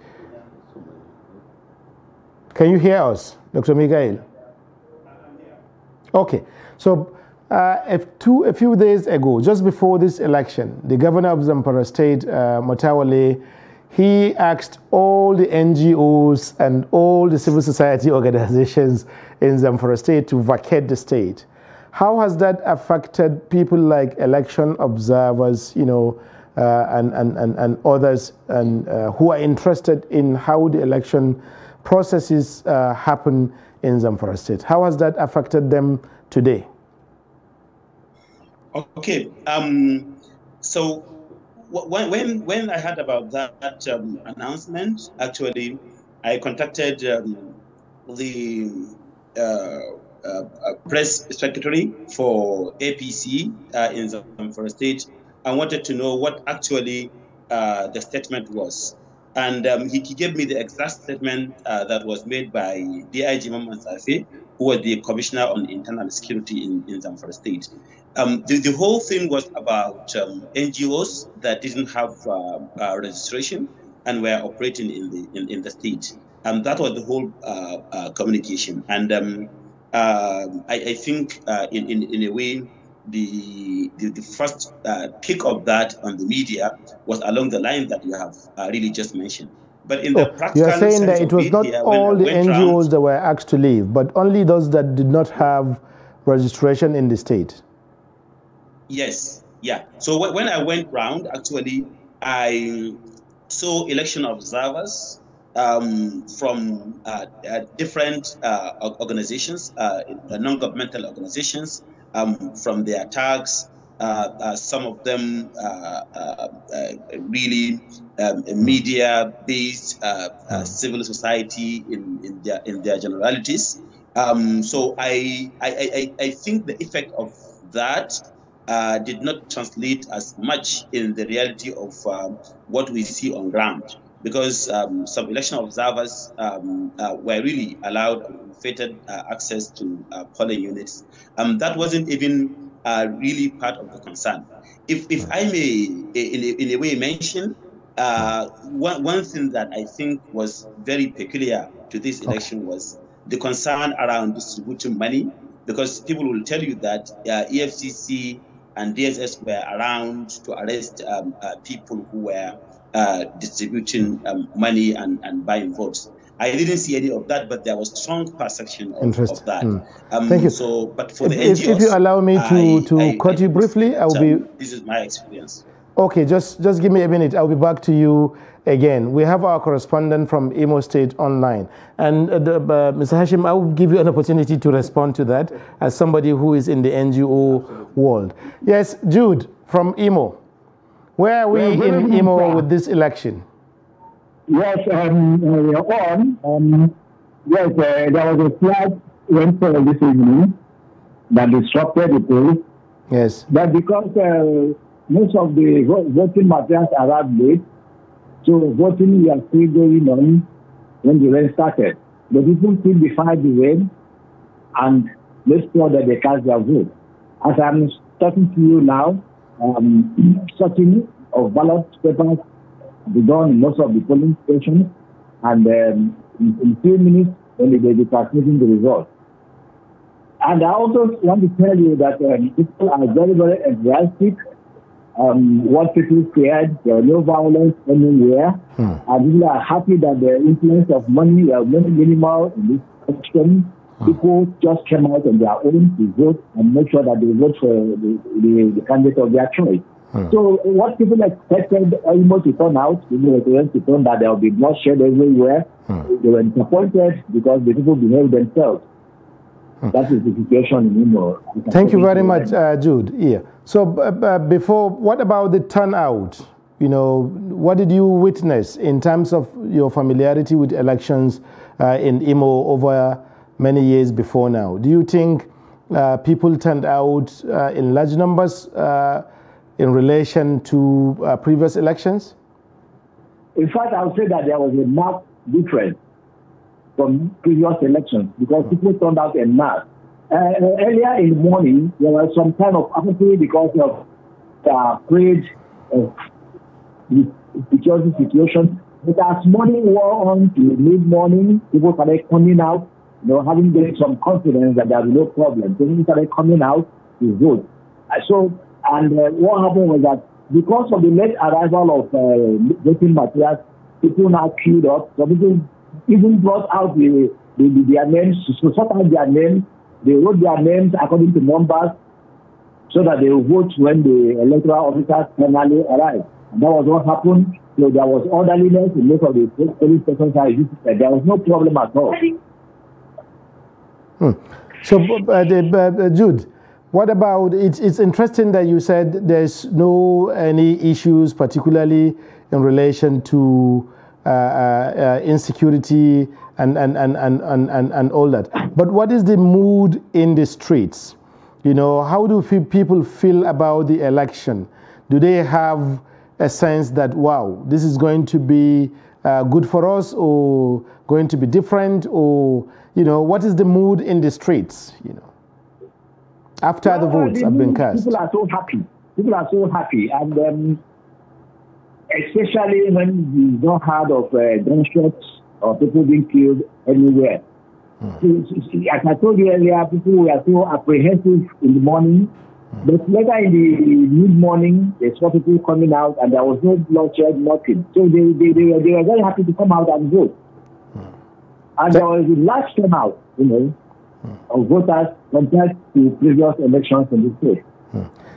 Can you hear us, Dr. Mikael? Okay. So a few days ago, just before this election, the governor of Zamfara State, Motawale, he asked all the NGOs and all the civil society organizations in Zamfara State to vacate the state. How has that affected people like election observers, and others, and who are interested in how the election processes happen in Zamfara State? How has that affected them today? Okay. So when I heard about that announcement, actually, I contacted the press secretary for APC in Zamfara State. I wanted to know what actually the statement was. And he gave me the exact statement that was made by DIG Mamman Safi, who was the Commissioner on Internal Security in Zamfara State. The whole thing was about NGOs that didn't have registration and were operating in the state. That was the whole communication. And I think in a way, the first pick of that on the media was along the line that you have really just mentioned. But in the practical you're saying that it was not all the NGOs that were asked to leave, but only those that did not have registration in the state? Yes, yeah. So when I went round, actually, I saw election observers from different organizations, non-governmental organizations, from their tags, some of them really media-based, civil society in their generalities. So I think the effect of that did not translate as much in the reality of what we see on ground, because some election observers were really allowed unfettered access to polling units. That wasn't even really part of the concern. If I may, in a way, mention one thing that I think was very peculiar to this election was the concern around distributing money, because people will tell you that EFCC and DSS were around to arrest people who were distributing money and buying votes. I didn't see any of that, but there was strong perception of that. Thank you. So, but for the NGOs, if you allow me to cut you briefly, I will be. This is my experience. Okay, just give me a minute. I'll be back to you again. We have our correspondent from Imo State online. And Mr. Hashim, I will give you an opportunity to respond to that as somebody who is in the NGO world. Yes, Jude from Imo. Where are we in Imo with this election? Yes, there was a flag rainfall this evening that disrupted the polls. Yes. But because most of the voting materials arrived late, so voting was still going on when the rain started. The people still defied the rain and made sure that they cast their vote. As I'm talking to you now, sorting of ballot papers be done in most of the polling stations, and in 3 minutes, only they'll be transmitting the results. And I also want to tell you that people are very, very enthusiastic. What people feared, there was no violence anywhere. And people are happy that the influence of money was very minimal in this election. People just came out on their own to vote and make sure that they vote for the candidate of their choice. So what people expected almost to turn out, people were to turn that there will be bloodshed everywhere. They were disappointed because the people behaved themselves. That is the situation in Imo. Thank you very much, Jude. Yeah. So before, what about the turnout? You know, what did you witness in terms of your familiarity with elections in Imo over many years before now? Do you think people turned out in large numbers in relation to previous elections? In fact, I would say that there was a marked difference from previous elections because people turned out en masse. Earlier in the morning, there was some kind of apathy because of the parade of the security situation. But as morning wore on to mid-morning, people started coming out, having gained some confidence that there was no problem. So people started coming out to vote. And what happened was that because of the late arrival of voting materials, people now queued up. So people even brought out their names, so sort out their names. They wrote their names according to numbers so that they will vote when the electoral officers finally arrive. And that was what happened. So there was orderliness in most of the police stations. There was no problem at all. So, Jude, what about, it's interesting that you said there's any issues, particularly in relation to insecurity and all that. But what is the mood in the streets? How do people feel about the election? Do they have a sense that, wow, this is going to be good for us, or going to be different, or, what is the mood in the streets, after the votes have been cast? People are so happy. People are so happy. And especially when you don't heard of gunshots or people being killed anywhere. As I told you earlier, people were so apprehensive in the morning. But later in the mid-morning, they saw people coming out and there was no bloodshed, nothing. So they were very happy to come out and vote. And there was a large turnout, of voters compared to previous elections in the state.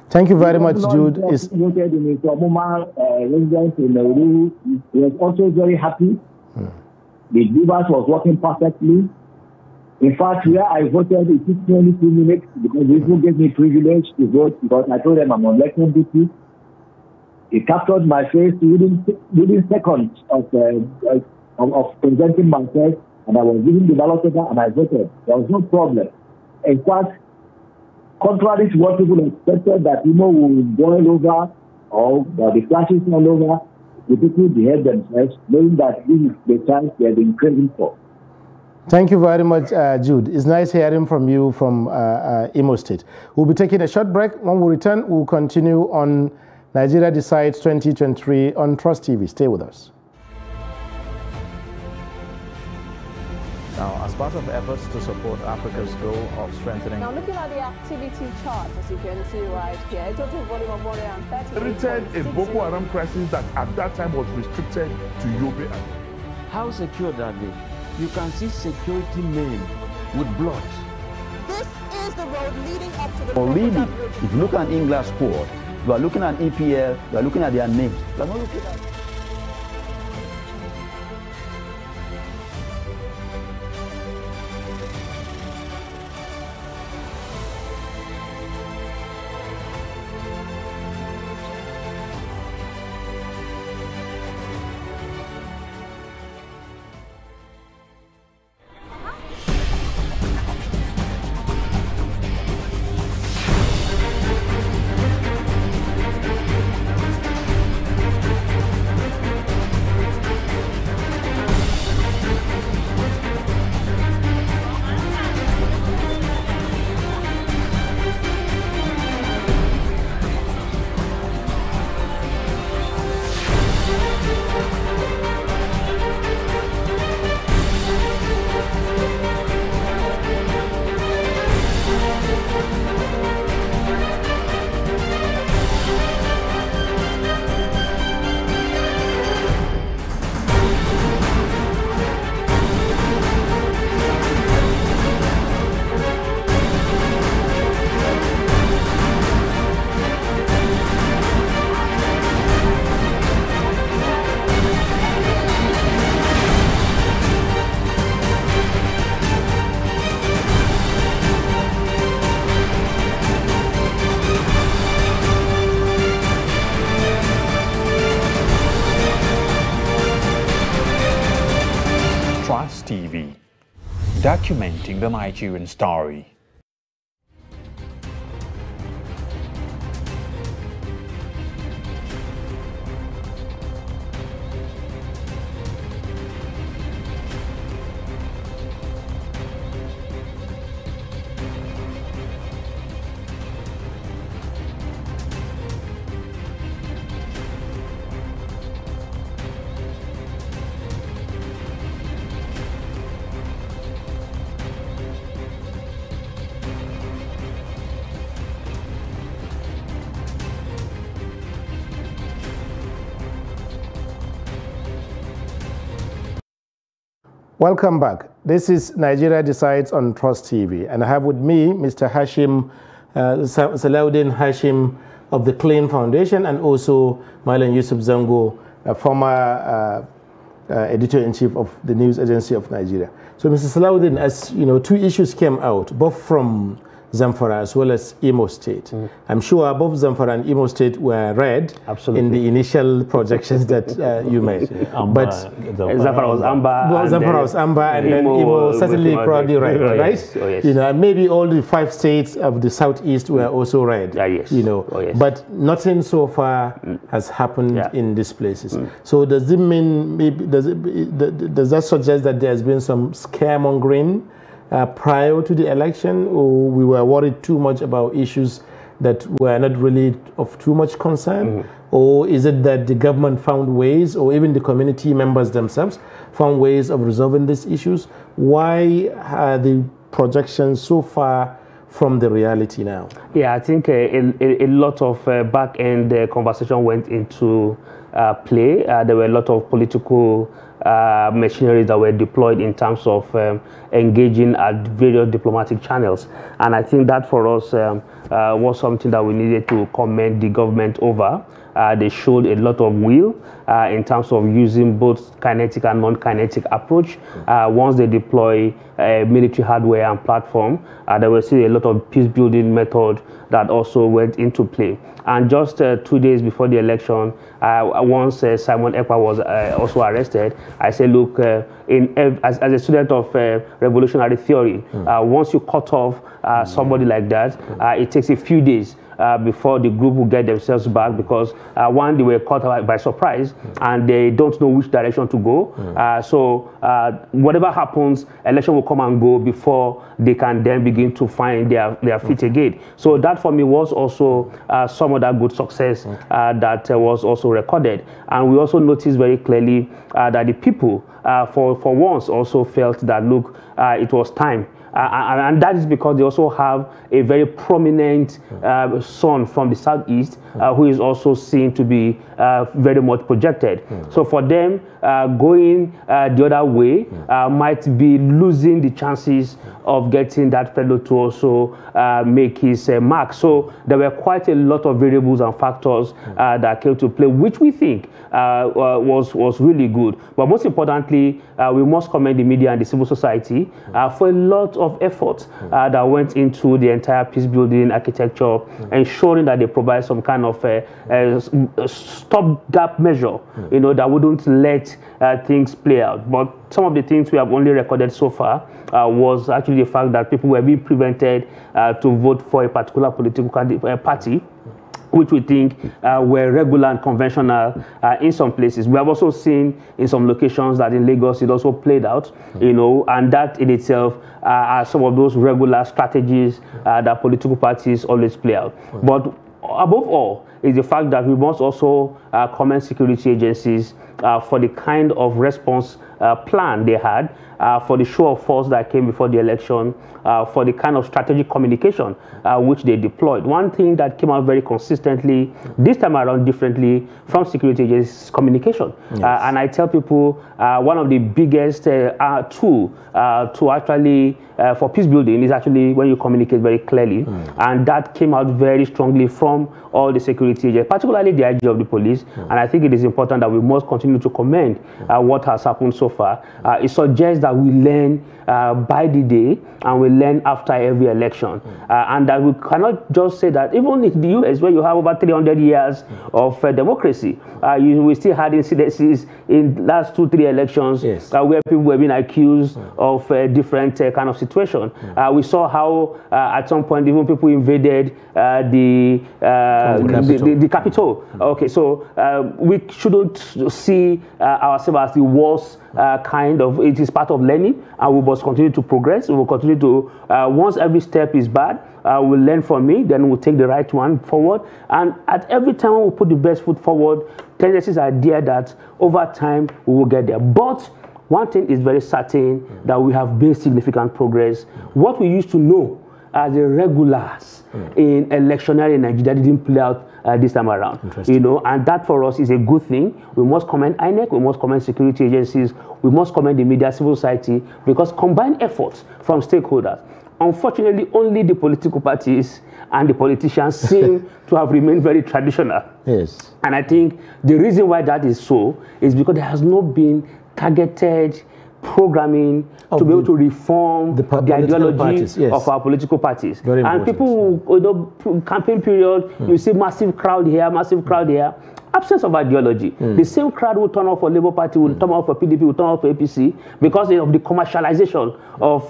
Thank you very much, Jude. Voted in his residence in Nauru. He was also very happy. The Divas was working perfectly. In fact, where I voted, it took 22 minutes because the people gave me privilege to vote because I told them I'm on election duty. It captured my face within seconds of presenting myself, and I was given the ballot paper and I voted. There was no problem. In fact, contrary to what people expected, that people will boil over or the clashes all over, the people behave themselves, knowing that this is the chance they have been craving for. Thank you very much, Jude. It's nice hearing from you from Imo State. We'll be taking a short break. When we return, we'll continue on Nigeria Decides 2023 on Trust TV. Stay with us. Now, as part of efforts to support Africa's goal of strengthening... Now, looking at the activity chart, as you can see right here, total volume of more than 30... Inherited a Boko Haram crisis that at that time was restricted to Yobe. How secure are they? You can see security men with blood. This is the road leading up to the... Or really, if you look at England squad, you are looking at EPL, you are looking at their names. You are not looking at... TV, documenting the Nigerian story. Welcome back. This is Nigeria Decides on Trust TV, and I have with me Mr. Hashim, Salahuddin Hashim of the Clean Foundation, and also Malam Yusuf Zango, a former editor-in-chief of the News Agency of Nigeria. So, Mr. Salahuddin, as you know, two issues came out, both from Zamfara as well as Imo State. I'm sure both Zamfara and Imo State were read in the initial projections that you made. But Zamfara was Amber. Zamfara was Amber, and then Imo certainly probably read, right? Yes. Oh, yes. You know, and maybe all the 5 states of the southeast were also read. Yes. You know, yes. But nothing so far has happened in these places. So does it mean maybe does that suggest that there has been some scaremongering prior to the election, or we were worried too much about issues that were not really of too much concern? Or is it that the government found ways, or even the community members themselves found ways of resolving these issues? Why are the projections so far from the reality now? Yeah, I think a lot of back-end conversation went into play. There were a lot of political machinery that were deployed in terms of engaging at various diplomatic channels, and I think that for us was something that we needed to commend the government over. They showed a lot of will in terms of using both kinetic and non-kinetic approach. Once they deploy military hardware and platform, there was still a lot of peace-building method that also went into play. And just 2 days before the election, once Simon Ekpa was also arrested, I said, look, as a student of revolutionary theory, once you cut off somebody like that, it takes a few days before the group will get themselves back, because one, they were caught by surprise and they don't know which direction to go. So whatever happens, election will come and go before they can then begin to find their feet again. So that for me was also some of that good success that was also recorded. And we also noticed very clearly that the people for once also felt that, look, it was time. And that is because they also have a very prominent son from the southeast who is also seen to be very much projected. So for them, going the other way might be losing the chances of getting that fellow to also make his mark. So there were quite a lot of variables and factors that came to play, which we think was really good. But most importantly, we must commend the media and the civil society for a lot of effort that went into the entire peace building architecture, ensuring that they provide some kind of stopgap measure, you know, that wouldn't let things play out. But some of the things we have only recorded so far was actually the fact that people were being prevented to vote for a particular political party, which we think were regular and conventional in some places. We have also seen in some locations that in Lagos it also played out, you know, and that in itself are some of those regular strategies that political parties always play out. But above all is the fact that we must also commend security agencies for the kind of response plan they had, for the show of force that came before the election, for the kind of strategic communication which they deployed. One thing that came out very consistently, this time around differently, from security agencies is communication. Yes. And I tell people one of the biggest tool to actually, for peace building is actually when you communicate very clearly. And that came out very strongly from all the security agents, particularly the IG of the police. And I think it is important that we must continue to commend what has happened so far. It suggests that we learn by the day and we learn after every election. And that we cannot just say that even in the US, where you have over 300 years of democracy, we still had incidences in the last 2-3 elections where people were being accused of different kind of situation. We saw how at some point even people invaded the Capitol. Okay, so we shouldn't see ourselves as the worst kind of, it is part of learning, and we must continue to progress. We will continue to, once every step is bad, we'll learn from it, then we'll take the right one forward. And at every time we put the best foot forward, tendencies are there that over time we will get there. But one thing is very certain, that we have made significant progress. What we used to know as the regulars in electionary Nigeria didn't play out this time around, you know, and that for us is a good thing. We must commend INEC, we must commend security agencies, we must commend the media, civil society, because combined efforts from stakeholders. Unfortunately, only the political parties and the politicians seem to have remained very traditional. Yes. And I think the reason why that is so is because there has not been targeted programming to be able to reform the ideology of our political parties. Very and people, you know, campaign period, you see massive crowd here, massive crowd here. Absence of ideology. The same crowd will turn off for Labour Party, will turn off for PDP, will turn off for APC because of the commercialization of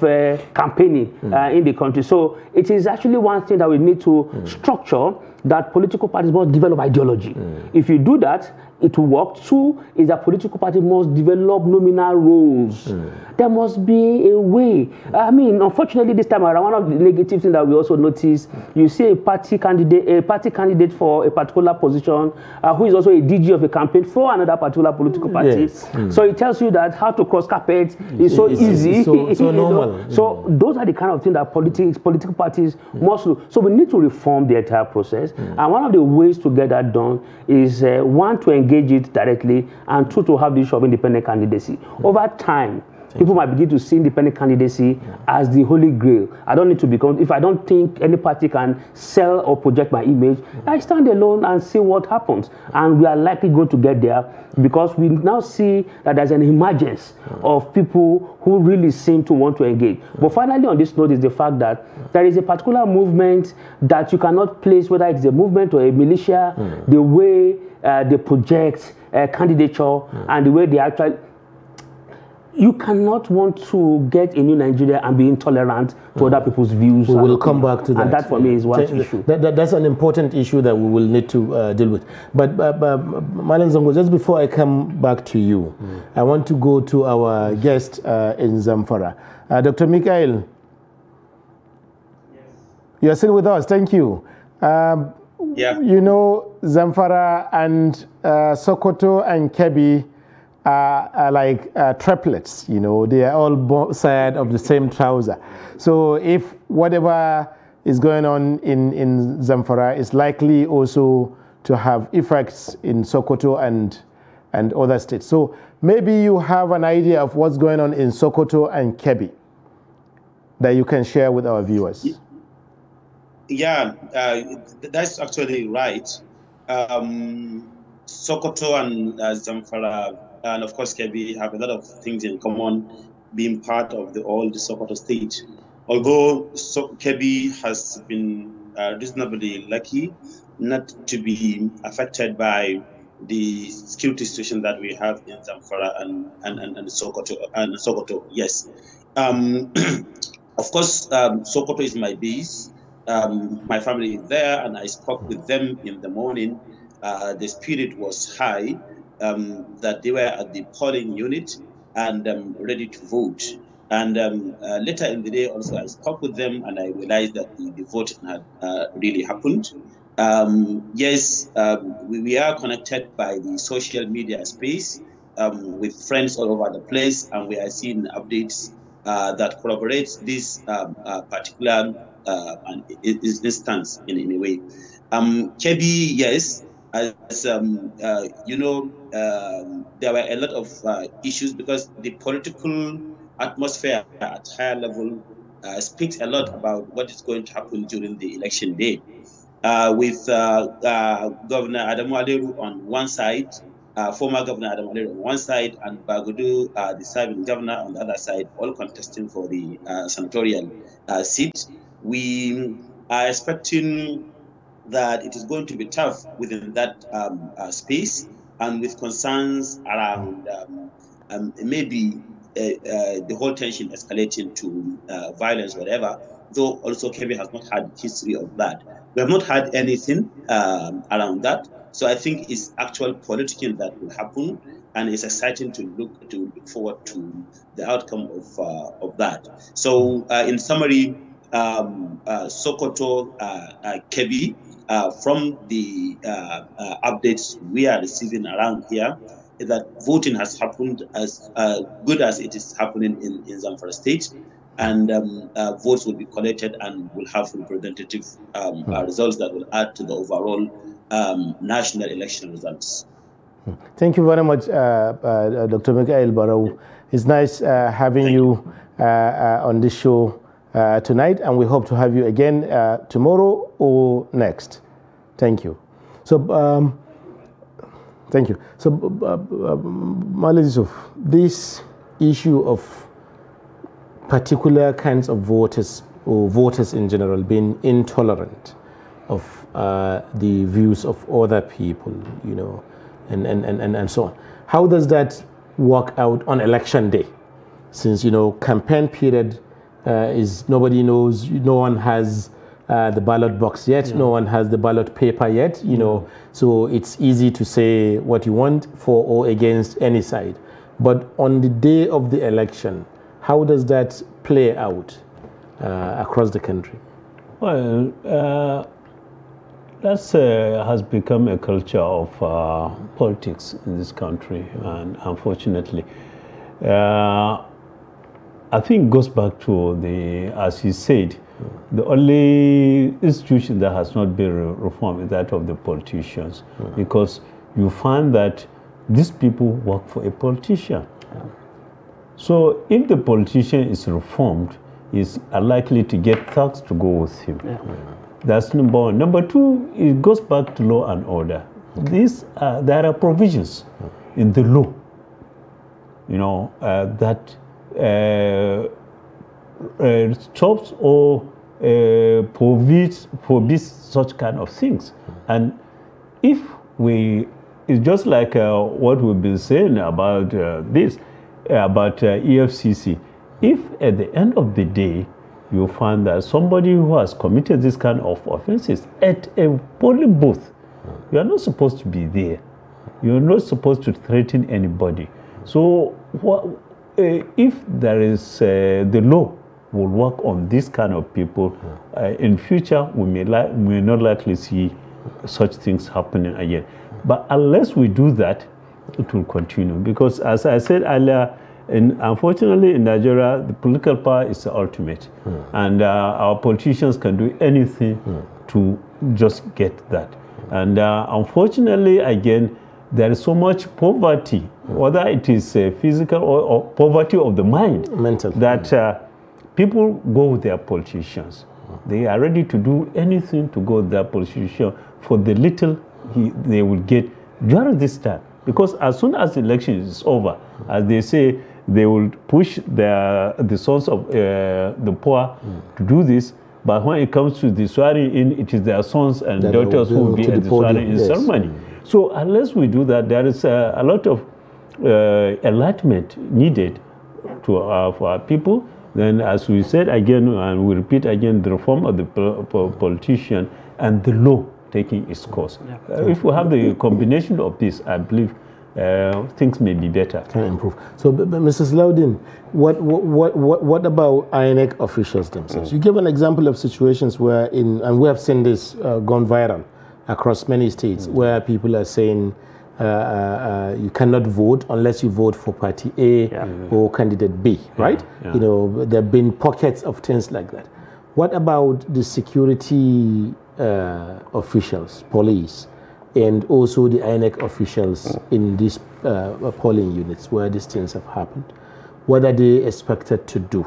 campaigning in the country. So it is actually one thing that we need to structure, that political parties must develop ideology. If you do that, it will work. Two is that political parties must develop nominal roles. There must be a way. I mean, unfortunately, this time around, one of the negative things that we also notice, you see a party candidate for a particular position who is also a DG of a campaign for another particular political party. So it tells you that how to cross carpet is so easy. So normal. So those are the kind of things that political parties must do. So we need to reform the entire process. And one of the ways to get that done is one, to engage it directly, and two, to have the issue of independent candidacy. Over time, People might begin to see independent candidacy as the holy grail. I don't need to become, if I don't think any party can sell or project my image, I stand alone and see what happens. And we are likely going to get there because we now see that there's an emergence of people who really seem to want to engage. But finally on this note is the fact that there is a particular movement that you cannot place, whether it's a movement or a militia, the way they project candidature and the way they actually... You cannot want to get a new Nigeria and be intolerant to other people's views. We will come back to that. And that for me is one issue. That's an important issue that we will need to deal with. But Malam Zongo, just before I come back to you, I want to go to our guest in Zamfara. Dr. Michael, you are still with us. Thank you. You know, Zamfara and Sokoto and Kebbi are like triplets, you know, they are all both sides of the same trouser. So if whatever is going on in Zamfara is likely also to have effects in Sokoto and other states. So maybe you have an idea of what's going on in Sokoto and Kebbi that you can share with our viewers. Yeah, that's actually right. Sokoto and Zamfara and of course Kebbi have a lot of things in common, being part of the old Sokoto state. Although Kebbi has been reasonably lucky not to be affected by the security situation that we have in Zamfara and Sokoto. Yes, of course Sokoto is my base. My family is there, and I spoke with them in the morning. The spirit was high. That they were at the polling unit and ready to vote. And later in the day also I spoke with them and I realized that the voting had really happened. Yes, we are connected by the social media space with friends all over the place, and we are seeing updates that corroborates this particular instance in a way. Kebbi, yes, as you know, there were a lot of issues because the political atmosphere at higher level speaks a lot about what is going to happen during the election day. With Governor Adamu Aleru on one side, former Governor Adamu Aleru on one side, and Bagudu, the serving governor, on the other side, all contesting for the senatorial seat. We are expecting that it is going to be tough within that space, and with concerns around maybe the whole tension escalating to violence, whatever, though also Kebbi has not had history of that. We have not had anything around that. So I think it's actual politicking that will happen, and it's exciting to look forward to the outcome of that. So in summary, Sokoto, Kebbi, from the updates we are receiving around here, is that voting has happened as good as it is happening in Zamfara State, and votes will be collected and will have representative results that will add to the overall national election results. Thank you very much, Dr. Michael Barrow. It's nice having you on this show tonight, and we hope to have you again tomorrow or next. Thank you. So, thank you. So, Malam Yusuf, this issue of particular kinds of voters or voters in general being intolerant of the views of other people, you know, and so on. How does that work out on election day? Since, you know, campaign period is nobody knows, no one has the ballot box yet, no one has the ballot paper yet, you know, so it's easy to say what you want for or against any side. But on the day of the election, how does that play out across the country? Well, that has become a culture of politics in this country, and unfortunately, I think it goes back to the, as you said, the only institution that has not been reformed is that of the politicians, because you find that these people work for a politician. So if the politician is reformed, he's likely to get thugs to go with him. Yeah. That's number one. Number two, it goes back to law and order. Okay. There are provisions in the law, that stops or forbids such kind of things. And if it's just like what we've been saying about EFCC. If at the end of the day, you find that somebody who has committed this kind of offenses at a polling booth, you are not supposed to be there. You're not supposed to threaten anybody. So if there is the law will work on this kind of people, in future we may not likely see such things happening again. But unless we do that, it will continue. Because as I said earlier, unfortunately in Nigeria, the political power is the ultimate. And our politicians can do anything to just get that. And unfortunately, again, there is so much poverty, whether it is physical or poverty of the mind, mental, that people go with their politicians. They are ready to do anything to go with their politician for the little they will get during this time. Because as soon as the election is over, as they say, they will push the sons of the poor to do this. But when it comes to the swearing in, it is their sons and daughters who will be at the swearing in ceremony. So unless we do that, there is a lot of enlightenment needed for our people. Then, as we said again, and we repeat again, the reform of the politician and the law taking its course. If we have the combination of this, I believe things may be better. Can improve. So, Mrs. Loudon, what about INEC officials themselves? You give an example of situations where, and we have seen this gone viral across many states, where people are saying you cannot vote unless you vote for party A or candidate B, right? There have been pockets of things like that. What about the security officials, police, and also the INEC officials in these polling units where these things have happened? What are they expected to do?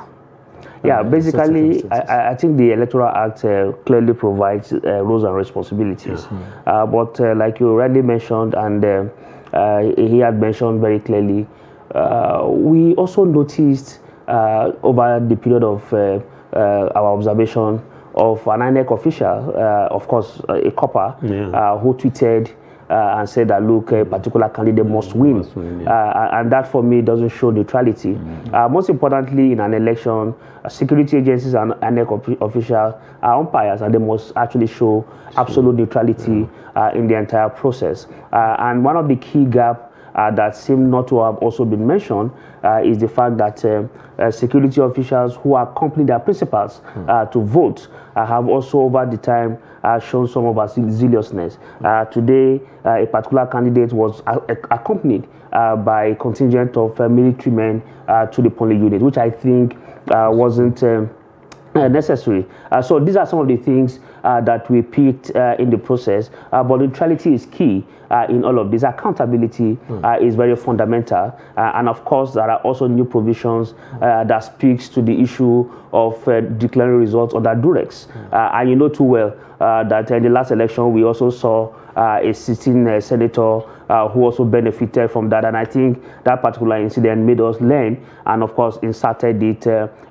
Yeah, basically, I think the Electoral Act clearly provides roles and responsibilities. But like you already mentioned, and he had mentioned very clearly, we also noticed over the period of our observation of an INEC official, of course, a copper, who tweeted and said that, look, a particular candidate must win. And that, for me, doesn't show neutrality. Most importantly, in an election, security agencies and INEC officials are umpires, and they must actually show absolute neutrality in the entire process. And one of the key gaps that seem not to have also been mentioned is the fact that security officials who accompany their principals to vote have also over the time shown some of our zealousness. Today, a particular candidate was accompanied by a contingent of military men to the polling unit, which I think wasn't necessary. So these are some of the things that we picked in the process, but neutrality is key in all of this. Accountability is very fundamental, and of course there are also new provisions that speaks to the issue of declaring results under duress. And you know too well that in the last election we also saw a sitting senator who also benefited from that, and I think that particular incident made us learn, and of course inserted it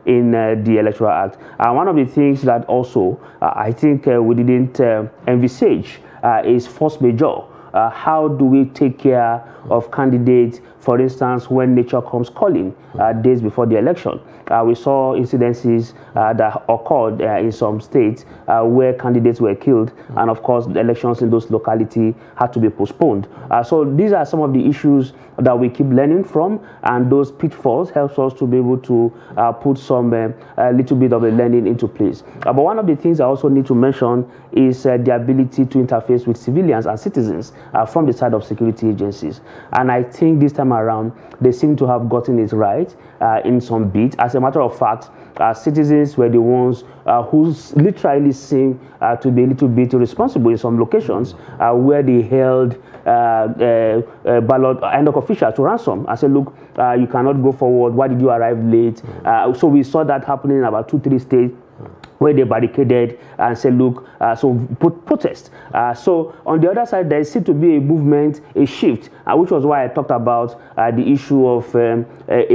in the Electoral Act. And one of the things that also I think we didn't envisage is force majeure. How do we take care of candidates, for instance, when nature comes calling days before the election? We saw incidences that occurred in some states where candidates were killed, and of course the elections in those localities had to be postponed. So these are some of the issues that we keep learning from, and those pitfalls helps us to be able to put some little bit of a learning into place. But one of the things I also need to mention is the ability to interface with civilians and citizens. from the side of security agencies. And I think this time around, they seem to have gotten it right in some bits. As a matter of fact, citizens were the ones who literally seem to be a little bit responsible in some locations where they held ballot INEC officials to ransom. I said, look, you cannot go forward. Why did you arrive late? So we saw that happening in about 2-3 states, where they barricaded and said, look, so protest. So on the other side, there seemed to be a movement, a shift, which was why I talked about the issue of a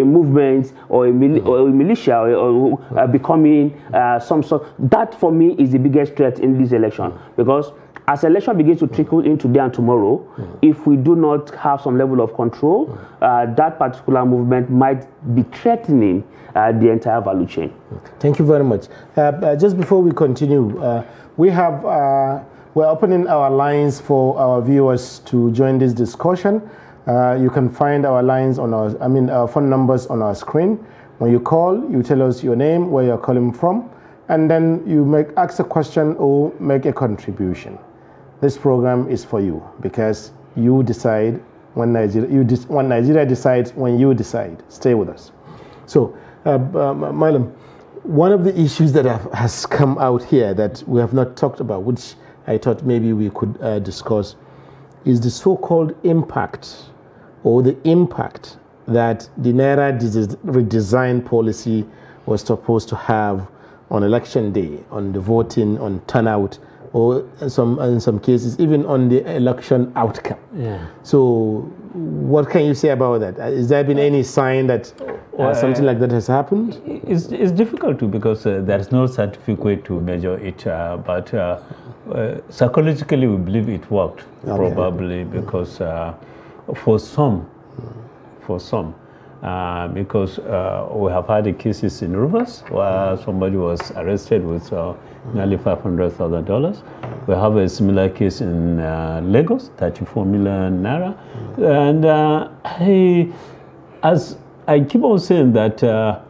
movement or a militia or becoming some sort. That for me is the biggest threat in this election, because as election begins to trickle in today and tomorrow, if we do not have some level of control, that particular movement might be threatening the entire value chain. Thank you very much. Just before we continue, we're opening our lines for our viewers to join this discussion. You can find our lines on our phone numbers on our screen. When you call, you tell us your name, where you're calling from, and then you ask a question or make a contribution. This program is for you, because you decide when Nigeria decides when you decide. Stay with us. So, Malam, one of the issues that has come out here that we have not talked about, which I thought maybe we could discuss, is the so-called impact, or the impact that the Naira redesign policy was supposed to have on election day, on the voting, on turnout, or in some cases even on the election outcome. Yeah. So what can you say about that? Has there been any sign that something like that has happened? It's difficult to, because there's no scientific way to measure it, but psychologically we believe it worked, probably because for some, because we have had cases in Rivers where somebody was arrested with nearly $500,000. We have a similar case in Lagos, 34 million naira. And as I keep on saying that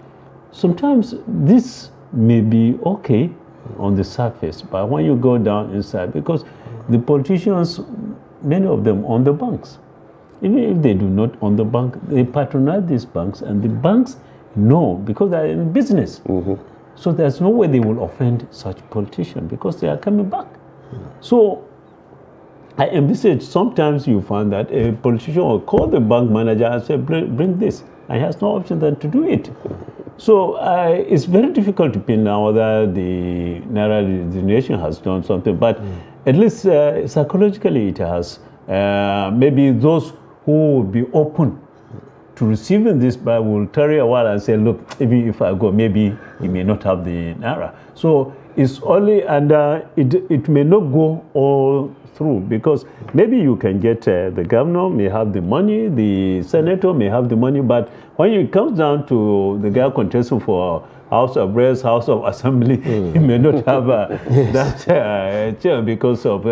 sometimes this may be okay on the surface, but when you go down inside, because the politicians, many of them on the banks, even if they do not own the bank, they patronize these banks, and the banks know, because they're in business. So there's no way they will offend such politicians, because they are coming back. So I envisage sometimes you find that a politician will call the bank manager and say, bring this, and he has no option than to do it. So it's very difficult to pin down whether the Naira designation has done something, but at least psychologically it has. Maybe those who will be open to receiving this, but will tarry a while and say, look, even if I go, maybe he may not have the Naira. So it's only, and it may not go all through, because maybe you can get the governor may have the money, the senator may have the money, but when it comes down to the guy contesting for House of Reps, House of Assembly, he may not have that chair because of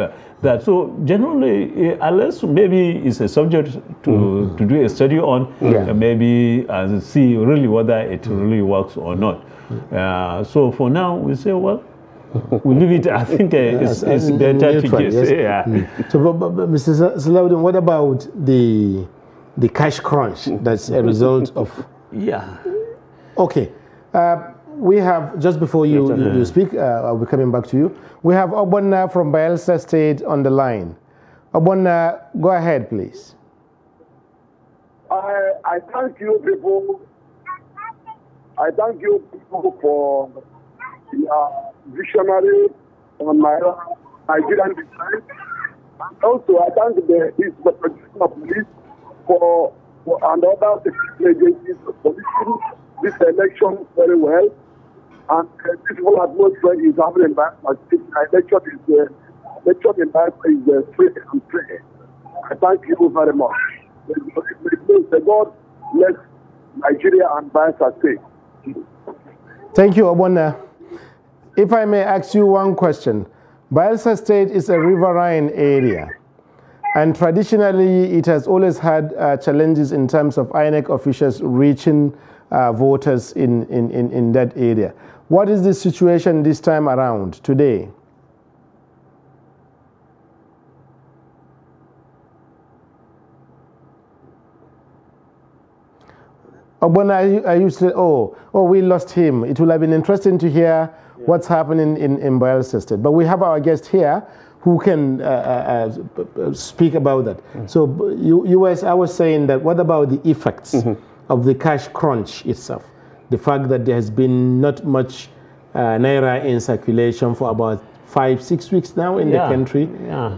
that. So generally, unless maybe it's a subject to do a study on, maybe and see really whether it really works or not. So for now, we say, well, we leave it. I think it's better to guess. Yes. So, but Mr. Salahuddin, what about the cash crunch that's a result of? Okay. We have, just before you speak, I'll be coming back to you. We have Obonna from Bayelsa State on the line. Obonna, go ahead, please. I thank you people. I thank you people for your visionary on my Nigerian design. And also, I thank the Metropolitan Police for and other security agencies for policing this election very well. And this whole atmosphere is happening back. Election is free and fair. I thank you very much. May God bless Nigeria and Bayelsa State. Thank you, Obonna. If I may ask you one question. Bayelsa State is a riverine area, and traditionally it has always had challenges in terms of INEC officials reaching voters in that area. What is the situation this time around, today? Ogbonna, I used to say, oh, we lost him. It would have been interesting to hear what's happening in Bayelsa State. But we have our guest here who can speak about that. So I was saying that what about the effects of the cash crunch itself? The fact that there has been not much Naira in circulation for about 5-6 weeks now in the country.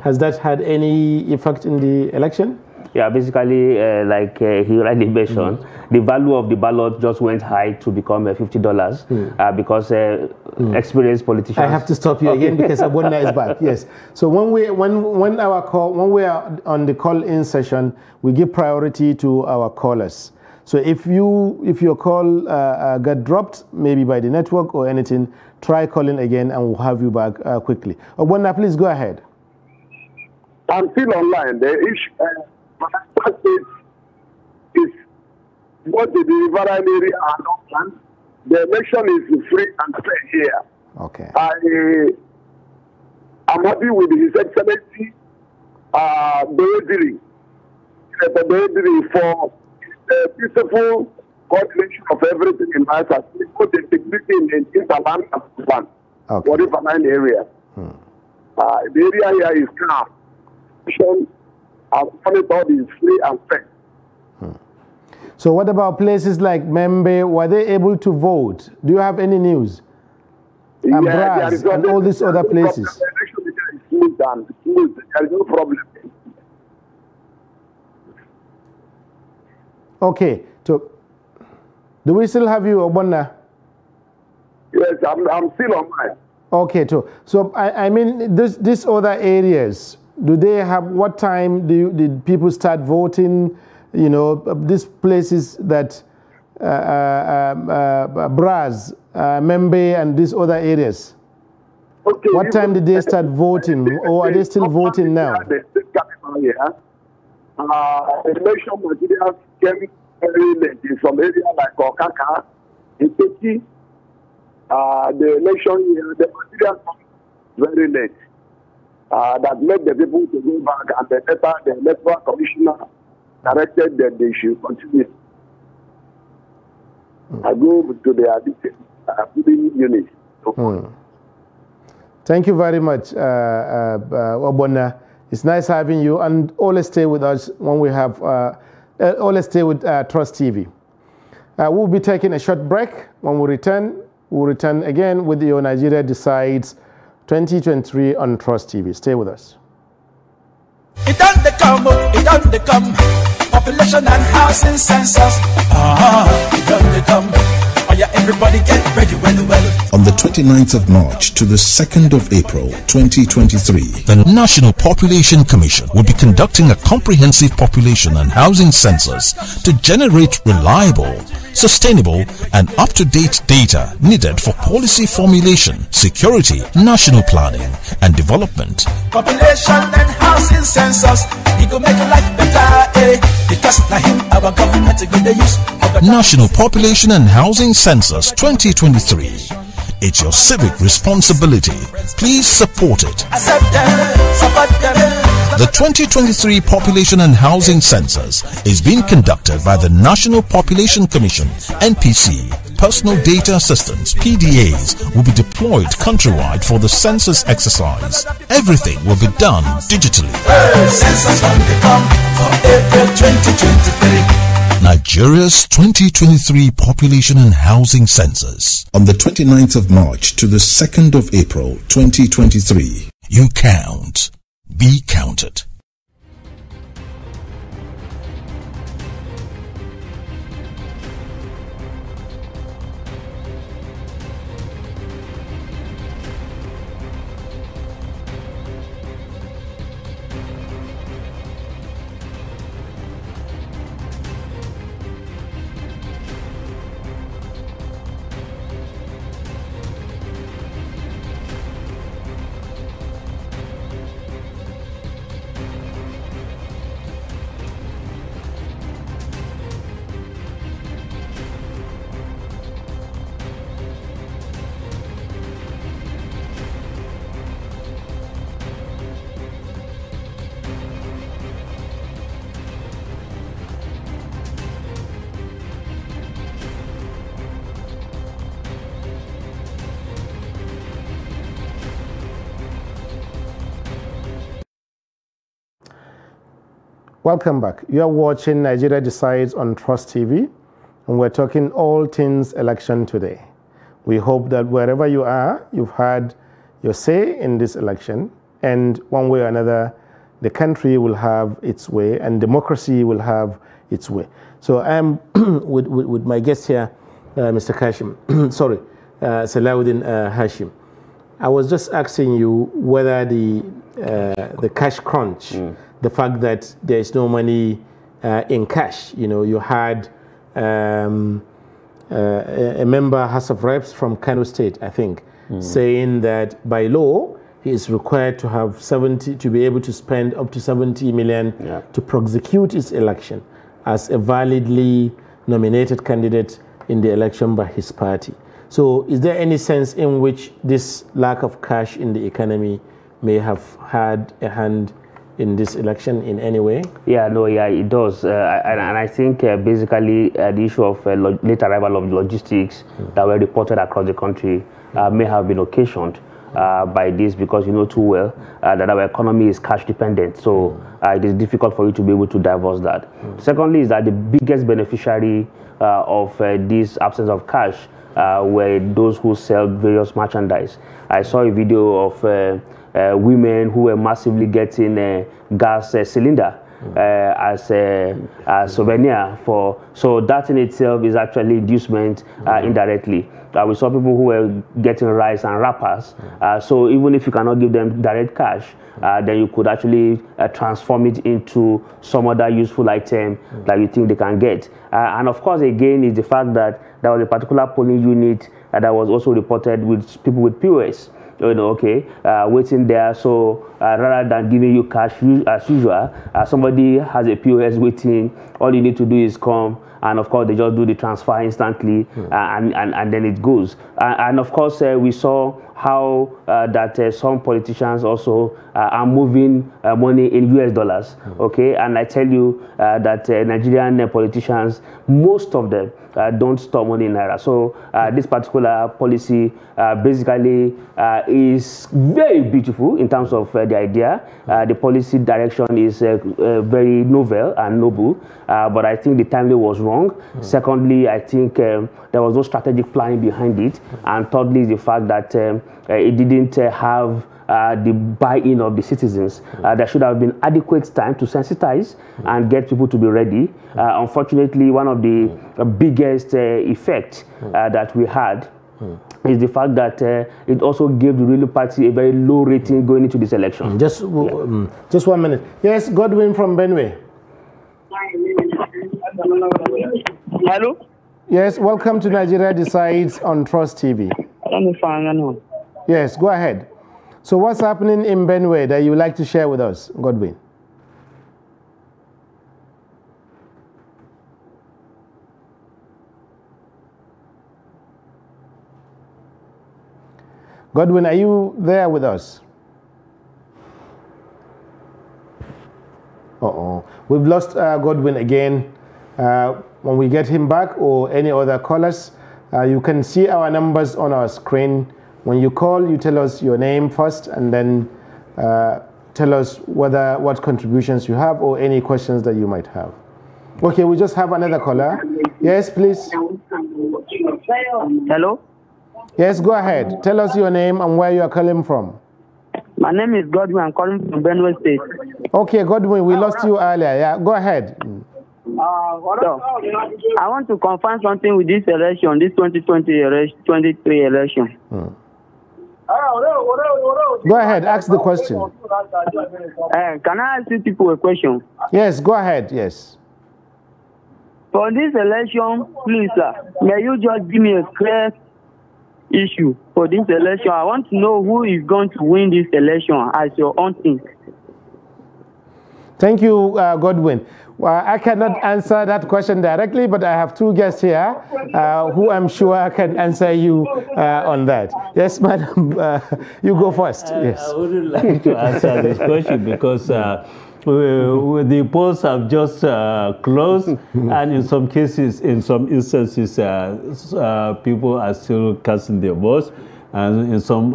Has that had any effect in the election? Yeah, basically, like he rightly mentioned, the value of the ballot just went high to become $50 because experienced politicians. I have to stop you again because Ogbonna is back. Yes. So when we are on the call-in session, we give priority to our callers. So if your call got dropped, maybe by the network or anything, try calling again and we'll have you back quickly. Ogbonna, please go ahead. I'm still online. The issue is what the riverine area are not planned. The election is free and fair here. Okay. I'm happy with His Excellency Doediri for the peaceful coordination of everything in my state, both the security in Interland and Plan for the riverine area. The area here is calm. Monitor is free and fair. So what about places like Membe? Were they able to vote? Do you have any news? And Braz and all these other places? Smooth. There is no problem. Okay. So, do we still have you, Ogbonna? Yes, I'm still online. Okay. So I mean, these other areas, do they have, what time did people start voting? You know, these places that Braz, Membe, and these other areas. Okay. What time did they start voting, or are they still voting now? The election materials came very late in some areas like Okaka, Iteki. The election, the materials come very late. That made the people to go back, and the electoral commissioner directed that they should continue. I go to the polling unit. Thank you very much, Ogbonna. It's nice having you, and always stay with us when we have, always stay with Trust TV. We'll be taking a short break. When we return, we'll return again with your Nigeria Decides 2023 on Trust TV. Stay with us. It done the come. Population and housing census. It done the come. Oh yeah, everybody get ready, well. On the 29th of March to the 2nd of April 2023, the National Population Commission will be conducting a comprehensive population and housing census to generate reliable, sustainable, and up-to-date data needed for policy formulation, security, national planning, and development. Population and housing census, it go make life better, because na him our government is going to use. National Population and Housing Census 2023. It's your civic responsibility. Please support it. The 2023 Population and Housing Census is being conducted by the National Population Commission, NPC. Personal data assistants, PDAs, will be deployed countrywide for the census exercise. Everything will be done digitally. Census on the come for April 2023. Nigeria's 2023 Population and Housing Census. On the 29th of March to the 2nd of April 2023. You count. Be counted. Welcome back. You are watching Nigeria Decides on Trust TV, and we're talking all things election today. We hope that wherever you are, you've had your say in this election, and one way or another, the country will have its way, and democracy will have its way. So I'm with my guest here, Mr. Kashim. Sorry, Salahuddin Hashim. I was just asking you whether the cash crunch, the fact that there is no money in cash. You know, you had a member, House of Reps from Kano State, I think, saying that by law he is required to have to be able to spend up to 70 million to prosecute his election as a validly nominated candidate in the election by his party. So is there any sense in which this lack of cash in the economy may have had a hand in this election in any way? Yeah, no, yeah, it does. And I think basically the issue of late arrival of logistics that were reported across the country may have been occasioned by this, because you know too well that our economy is cash dependent. So it is difficult for you to be able to divorce that. Secondly, is that the biggest beneficiary of this absence of cash were those who sell various merchandise. I saw a video of women who were massively getting a gas cylinder as a souvenir for. So that in itself is actually inducement indirectly. We saw people who were getting rice and wrappers. So even if you cannot give them direct cash, then you could actually transform it into some other useful item that you think they can get. And of course, again, is the fact that there was a particular polling unit that was also reported with people with POS. You know, okay, waiting there. So rather than giving you cash as usual, somebody has a POS waiting. All you need to do is come, and of course they just do the transfer instantly, and then it goes. And of course we saw how that some politicians also are moving money in US dollars. Okay, and I tell you that Nigerian politicians, most of them don't store money in naira. So this particular policy basically is very beautiful in terms of the idea. The policy direction is very novel and noble, but I think the timing was wrong. Secondly, I think there was no strategic planning behind it. And thirdly, the fact that it didn't have the buy-in of the citizens. There should have been adequate time to sensitize and get people to be ready. Unfortunately, one of the biggest effects that we had is the fact that it also gave the ruling party a very low rating going into this election. Just 1 minute. Yes, Godwin from Benue. Hello? Yes, welcome to Nigeria Decides on Trust TV. Yes, go ahead. So what's happening in Benue that you would like to share with us, Godwin? Godwin, are you there with us? Uh-oh. We've lost Godwin again. When we get him back or any other callers, you can see our numbers on our screen. When you call, you tell us your name first, and then tell us what contributions you have or any questions that you might have. Okay, we just have another caller. Yes, please. Hello? Yes, go ahead. Tell us your name and where you are calling from. My name is Godwin. I'm calling from Benue State. Okay, Godwin, we lost you earlier. Yeah, go ahead. So, I want to confirm something with this election, this 2023 election. Go ahead, ask the question. Can I ask you people a question? Yes, go ahead, yes. For this election, please, sir, may you just give me a clear issue for this election? I want to know who is going to win this election as your own thing. Thank you, Godwin. Well, I cannot answer that question directly, but I have two guests here who I'm sure can answer you on that. Yes, madam, you go first. Yes. I wouldn't like to answer this question because the polls have just closed, and in some cases, in some instances, people are still casting their votes, and in some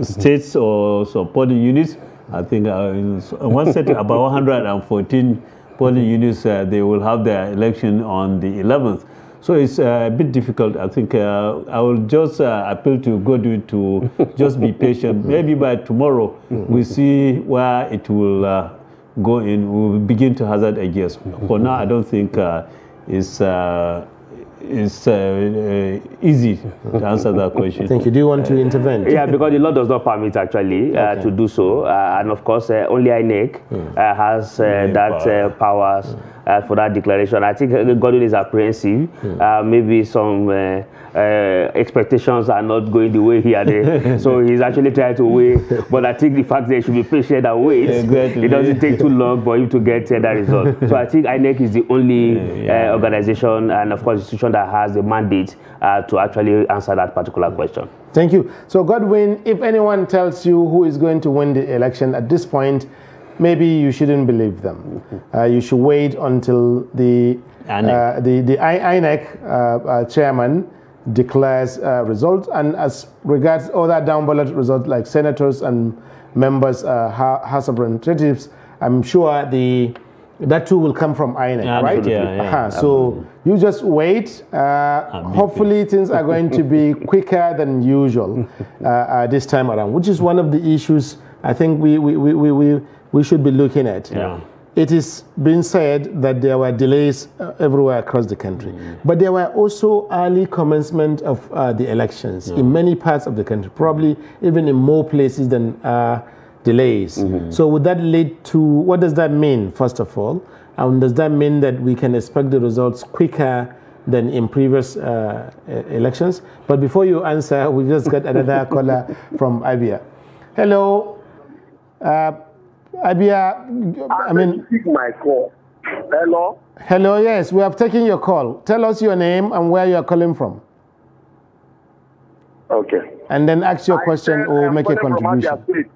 states or some polling units, I think in one setting, about 114 polling units, they will have their election on the 11th. So it's a bit difficult. I think I will just appeal to Godwin to just be patient. Maybe by tomorrow we see where it will go in. We'll begin to hazard a guess. For now, I don't think it's easy to answer that question. Thank you. Do you want to intervene? Yeah, because the law does not permit actually to do so, and of course only INEC has that powers for that declaration. I think Godwin is apprehensive. Maybe some expectations are not going the way he had, so he's actually trying to wait. But I think the fact that he should be patient and wait, it doesn't take too long for him to get that result. So I think INEC is the only organization and of course institution that has the mandate to actually answer that particular question. Thank you. So Godwin, if anyone tells you who is going to win the election at this point, maybe you shouldn't believe them. You should wait until the INEC chairman declares results, and as regards other down ballot results like senators and members, House of Representatives, I'm sure that too will come from INEC, right? So you just wait. Hopefully things are going to be quicker than usual this time around, which is one of the issues I think we should be looking at. It is being said that there were delays everywhere across the country, but there were also early commencement of the elections in many parts of the country, probably even in more places than delays. So would that lead to, what does that mean, first of all? And does that mean that we can expect the results quicker than in previous elections? But before you answer, we just got another caller from Abia. Hello. Abia, I mean, my call. Hello. Hello, yes, we have taken your call. Tell us your name and where you are calling from. Okay. And then ask your question or make a contribution.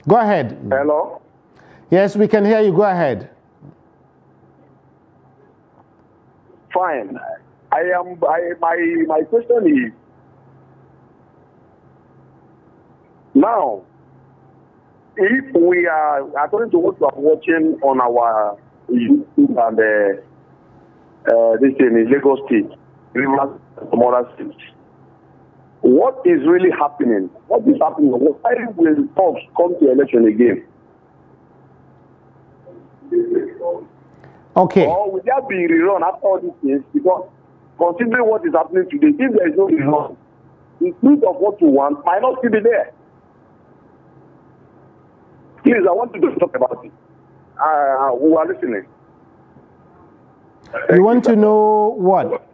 Go ahead. Hello. Yes, we can hear you. Go ahead. Fine. My question is, now, if we are, according to what we are watching on our YouTube and this in Lagos State, Rivers, some other states, what is really happening? What is happening? Why will folks come to election again? Okay. Or will there be rerun after all these things? Because considering what is happening today, if there is no rerun, the truth of what you want might not still be there. Please, I want you to talk about it. We are listening. You want to know what?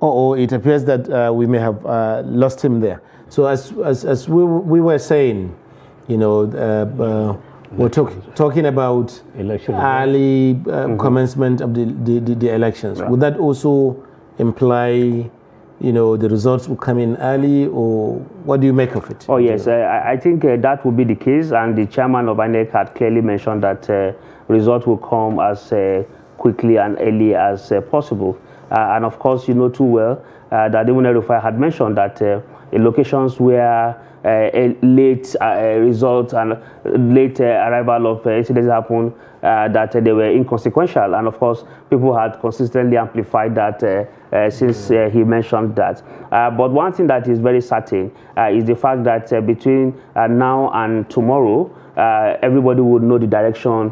It appears that we may have lost him there. So as we were saying, you know, we're talking about early commencement of the elections. Would that also imply, you know, the results will come in early, or what do you make of it? Oh yes, I think that will be the case, and the chairman of INEC had clearly mentioned that results will come as quickly and early as possible. And of course, you know too well that even El-Rufai had mentioned that in locations where late results and late arrival of incidents happen, that they were inconsequential, and of course people had consistently amplified that since he mentioned that. But one thing that is very certain is the fact that between now and tomorrow, everybody would know the direction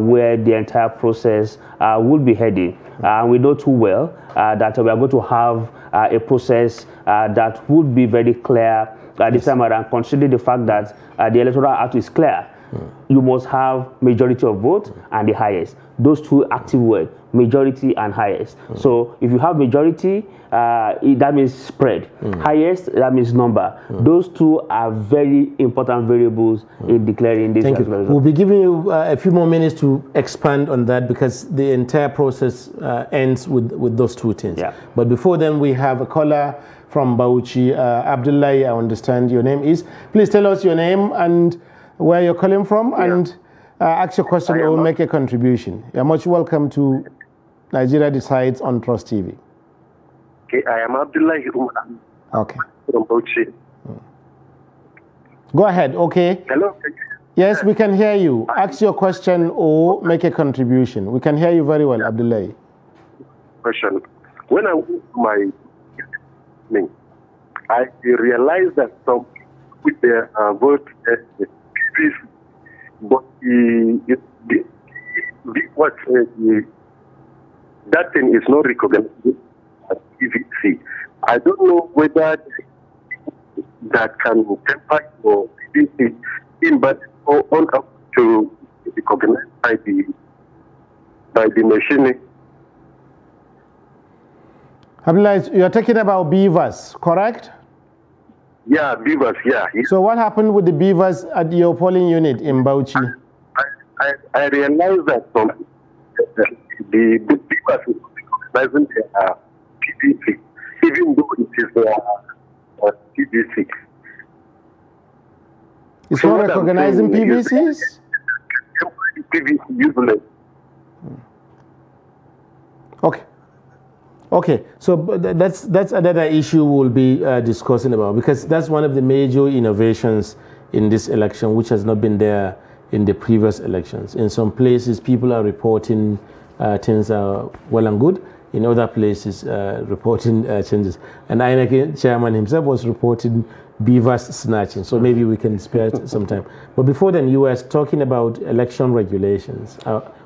where the entire process will be heading. We know too well that we are going to have a process that would be very clear this time around, considering the fact that the Electoral Act is clear. You must have majority of votes and the highest. Those two active words, majority and highest. So if you have majority, that means spread. Highest, that means number. Those two are very important variables in declaring this. Thank you. We'll be giving you a few more minutes to expand on that, because the entire process ends with those two things. But before then, we have a caller from Bauchi. Abdullahi, I understand your name is. Please tell us your name and where you're calling from, and ask your question or make a contribution. You're much welcome to Nigeria Decides on Trust TV. Okay, I am Abdullahi Umar. Okay. From Bauchi. Go ahead, okay? Hello? Yes, we can hear you. Ask your question or make a contribution. We can hear you very well, Abdullahi. Question. When I went to my meeting, I realized that some with their vote PVC, but that thing is not recognized as PVC. I don't know whether that can temper your PVC in, but on up to recognized by the machine. Abdullah, you're talking about beavers, correct? Yeah, beavers, yeah. So what happened with the beavers at your polling unit in Bauchi? I realized that the beavers recognizing their PVC, even though it is PVC. It's not recognizing PVCs? PVC useless. Okay. Okay, so that's another issue we'll be discussing about, because that's one of the major innovations in this election, which has not been there in the previous elections. In some places, people are reporting things are well and good. In other places, reporting changes. And INEC chairman himself was reporting beavers snatching, so maybe we can spare some time. But before then, you were talking about election regulations,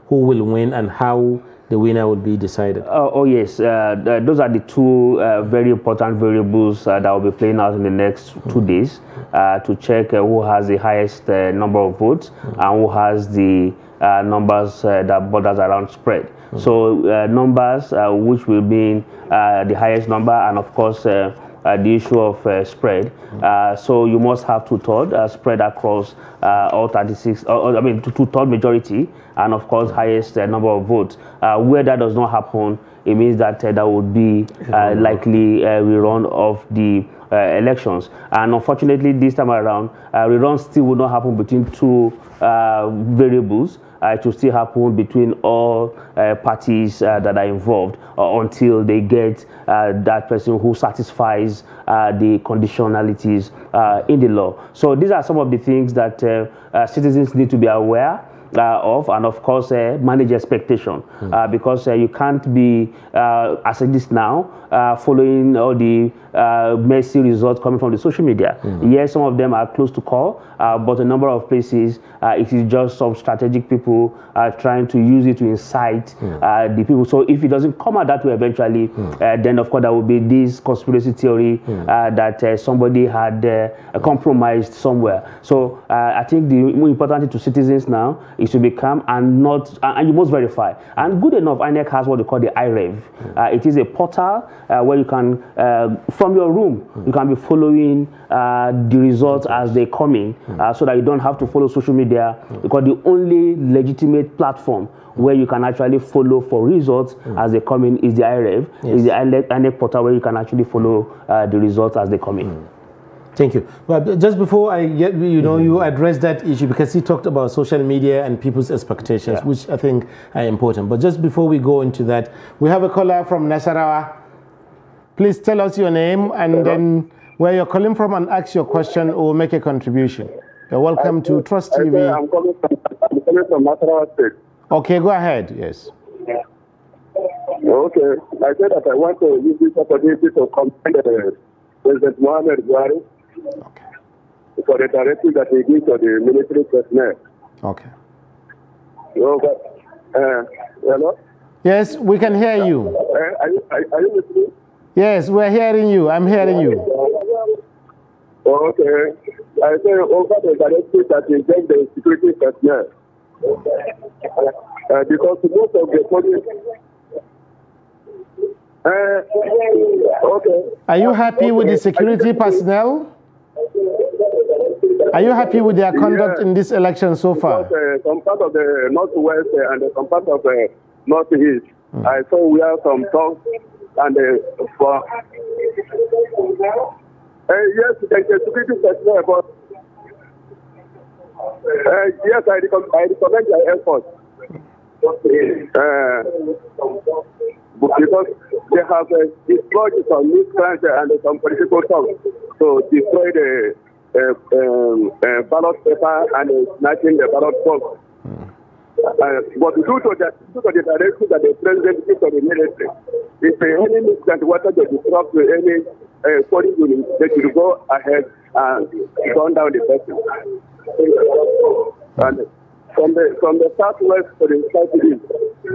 who will win and how the winner will be decided. Oh yes, those are the two very important variables that will be playing out in the next 2 days to check who has the highest number of votes and who has the numbers that borders around spread. So numbers which will mean the highest number, and of course the issue of spread. So you must have two-thirds spread across all 36, I mean two-third majority, and of course highest number of votes. Where that does not happen, it means that there would be likely a rerun of the elections. And unfortunately, this time around, rerun still will not happen between two variables. It will still happen between all parties that are involved until they get that person who satisfies the conditionalities in the law. So these are some of the things that citizens need to be aware of, and of course manage expectation, because you can't be as it is now following all the messy results coming from the social media. Yes, some of them are close to call, but a number of places it is just some strategic people trying to use it to incite the people. So if it doesn't come out that way eventually, then of course there will be this conspiracy theory that somebody had compromised somewhere. So I think the more important thing to citizens now is to be calm and not, and you must verify. And good enough, INEC has what they call the IREV. It is a portal where you can, from your room, you can be following the results as they come in, so that you don't have to follow social media, because the only legitimate platform where you can actually follow for results as they come in is the IREV, is the INEC portal where you can actually follow the results as they come in. Thank you. Well, just before I get, you addressed that issue, because he talked about social media and people's expectations, which I think are important. But just before we go into that, we have a caller from Nasarawa. Please tell us your name and then where you're calling from, and ask your question or make a contribution. You're welcome to Trust TV. I'm coming from Nasarawa State. Okay, go ahead. Yes. Okay. I said that I want to use this opportunity to commend President Muhammad Buhari for the directive that he gives to the military personnel. Okay. Hello? Yes, we can hear you. Are you listening? Yes, we're hearing you. I'm hearing you. Okay. I say over the directive that he gave the security personnel. Because most of the police. Okay. Are you happy with the security personnel? Are you happy with their conduct in this election so far? Because, some part of the northwest and some part of the northeast, I saw we have some talks and for. Yes, there is a security personnel, but yes, I recommend your effort. because they have destroyed some newsstands and some political songs. So destroy the ballot paper and snatching the ballot box. But due to the direction that the president gives to the military, if any instant water they disrupt any polling unit, they should go ahead and burn down the person. And from the southwest to the southeast,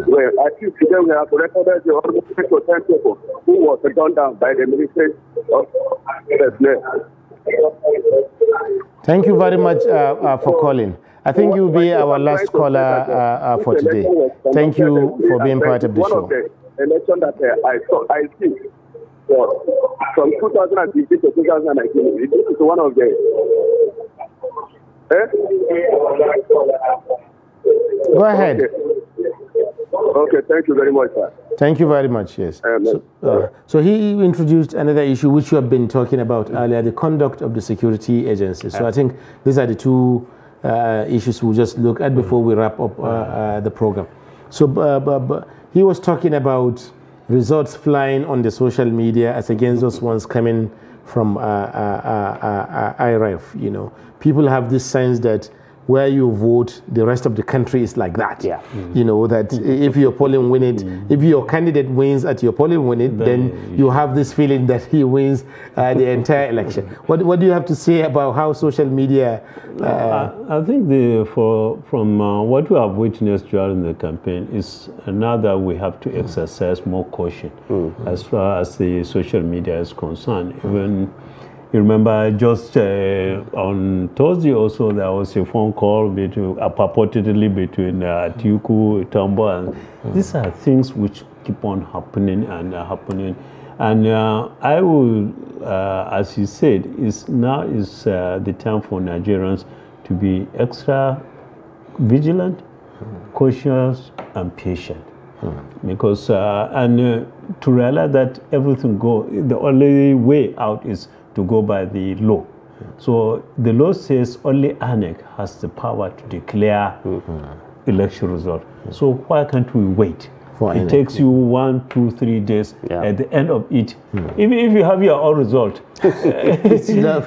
where I think today we have recorded almost 10 people who was gunned down by the military of the. Thank you very much for calling. I think you'll be our last caller for today. Thank you for being part of the show. One of the elections that I see from 2015 to 2019, this is one of the. Go ahead. Okay, thank you very much, sir. Thank you very much, yes. So he introduced another issue which you have been talking about earlier, the conduct of the security agencies. So I think these are the two issues we'll just look at before we wrap up the program. So he was talking about results flying on the social media as against those ones coming from IRF. You know, people have this sense that where you vote, the rest of the country is like that. Yeah. You know, that if your polling win it, if your candidate wins at your polling win it, then you have this feeling that he wins the entire election. What do you have to say about how social media? I think from what we have witnessed during the campaign is now that we have to exercise more caution as far as the social media is concerned. Even you remember just on Thursday also there was a phone call purportedly between Atiku, Tambo, and these are things which keep on happening and happening. And I will, as you said, now is the time for Nigerians to be extra vigilant, cautious, and patient. Because to realize that the only way out is to go by the law. So the law says only INEC has the power to declare election result. So why can't we wait? It takes you 1, 2, 3 days. At the end of it, even if you have your own result, you tell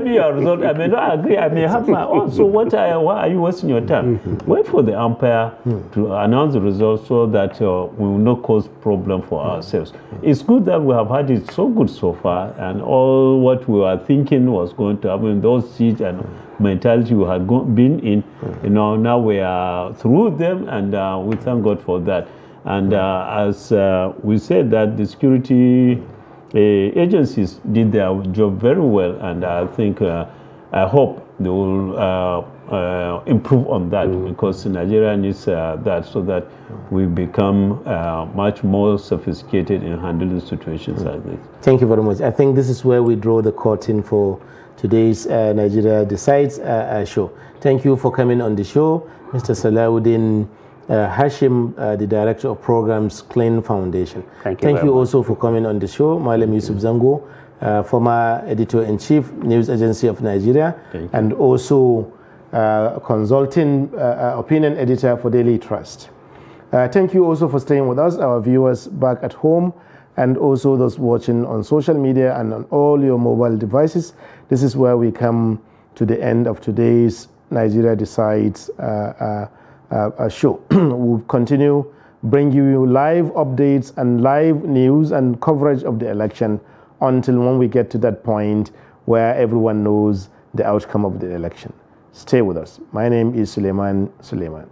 me your result. I may not agree. I may have my own. So why are you wasting your time? Wait for the umpire to announce the result so that we will not cause problem for ourselves. It's good that we have had it so good so far, and all what we were thinking was going to happen, those seeds and mentality we had been in, you know, now we are through them, and we thank God for that. And as we said, that the security agencies did their job very well, and I think I hope they will improve on that, because Nigeria needs that, so that we become much more sophisticated in handling situations like this. Thank you very much. I think this is where we draw the curtain for today's Nigeria Decides show. Thank you for coming on the show, Mr. Salahuddin Hashim, the Director of Programs, Clean Foundation. Thank you also for coming on the show, Malam Yusuf Zango, former Editor-in-Chief, News Agency of Nigeria, and also consulting opinion editor for Daily Trust. Thank you also for staying with us, our viewers back at home, and also those watching on social media and on all your mobile devices. This is where we come to the end of today's Nigeria Decides show. We'll continue bringing you live updates and live news and coverage of the election until when we get to that point where everyone knows the outcome of the election. Stay with us. My name is Suleiman Suleiman.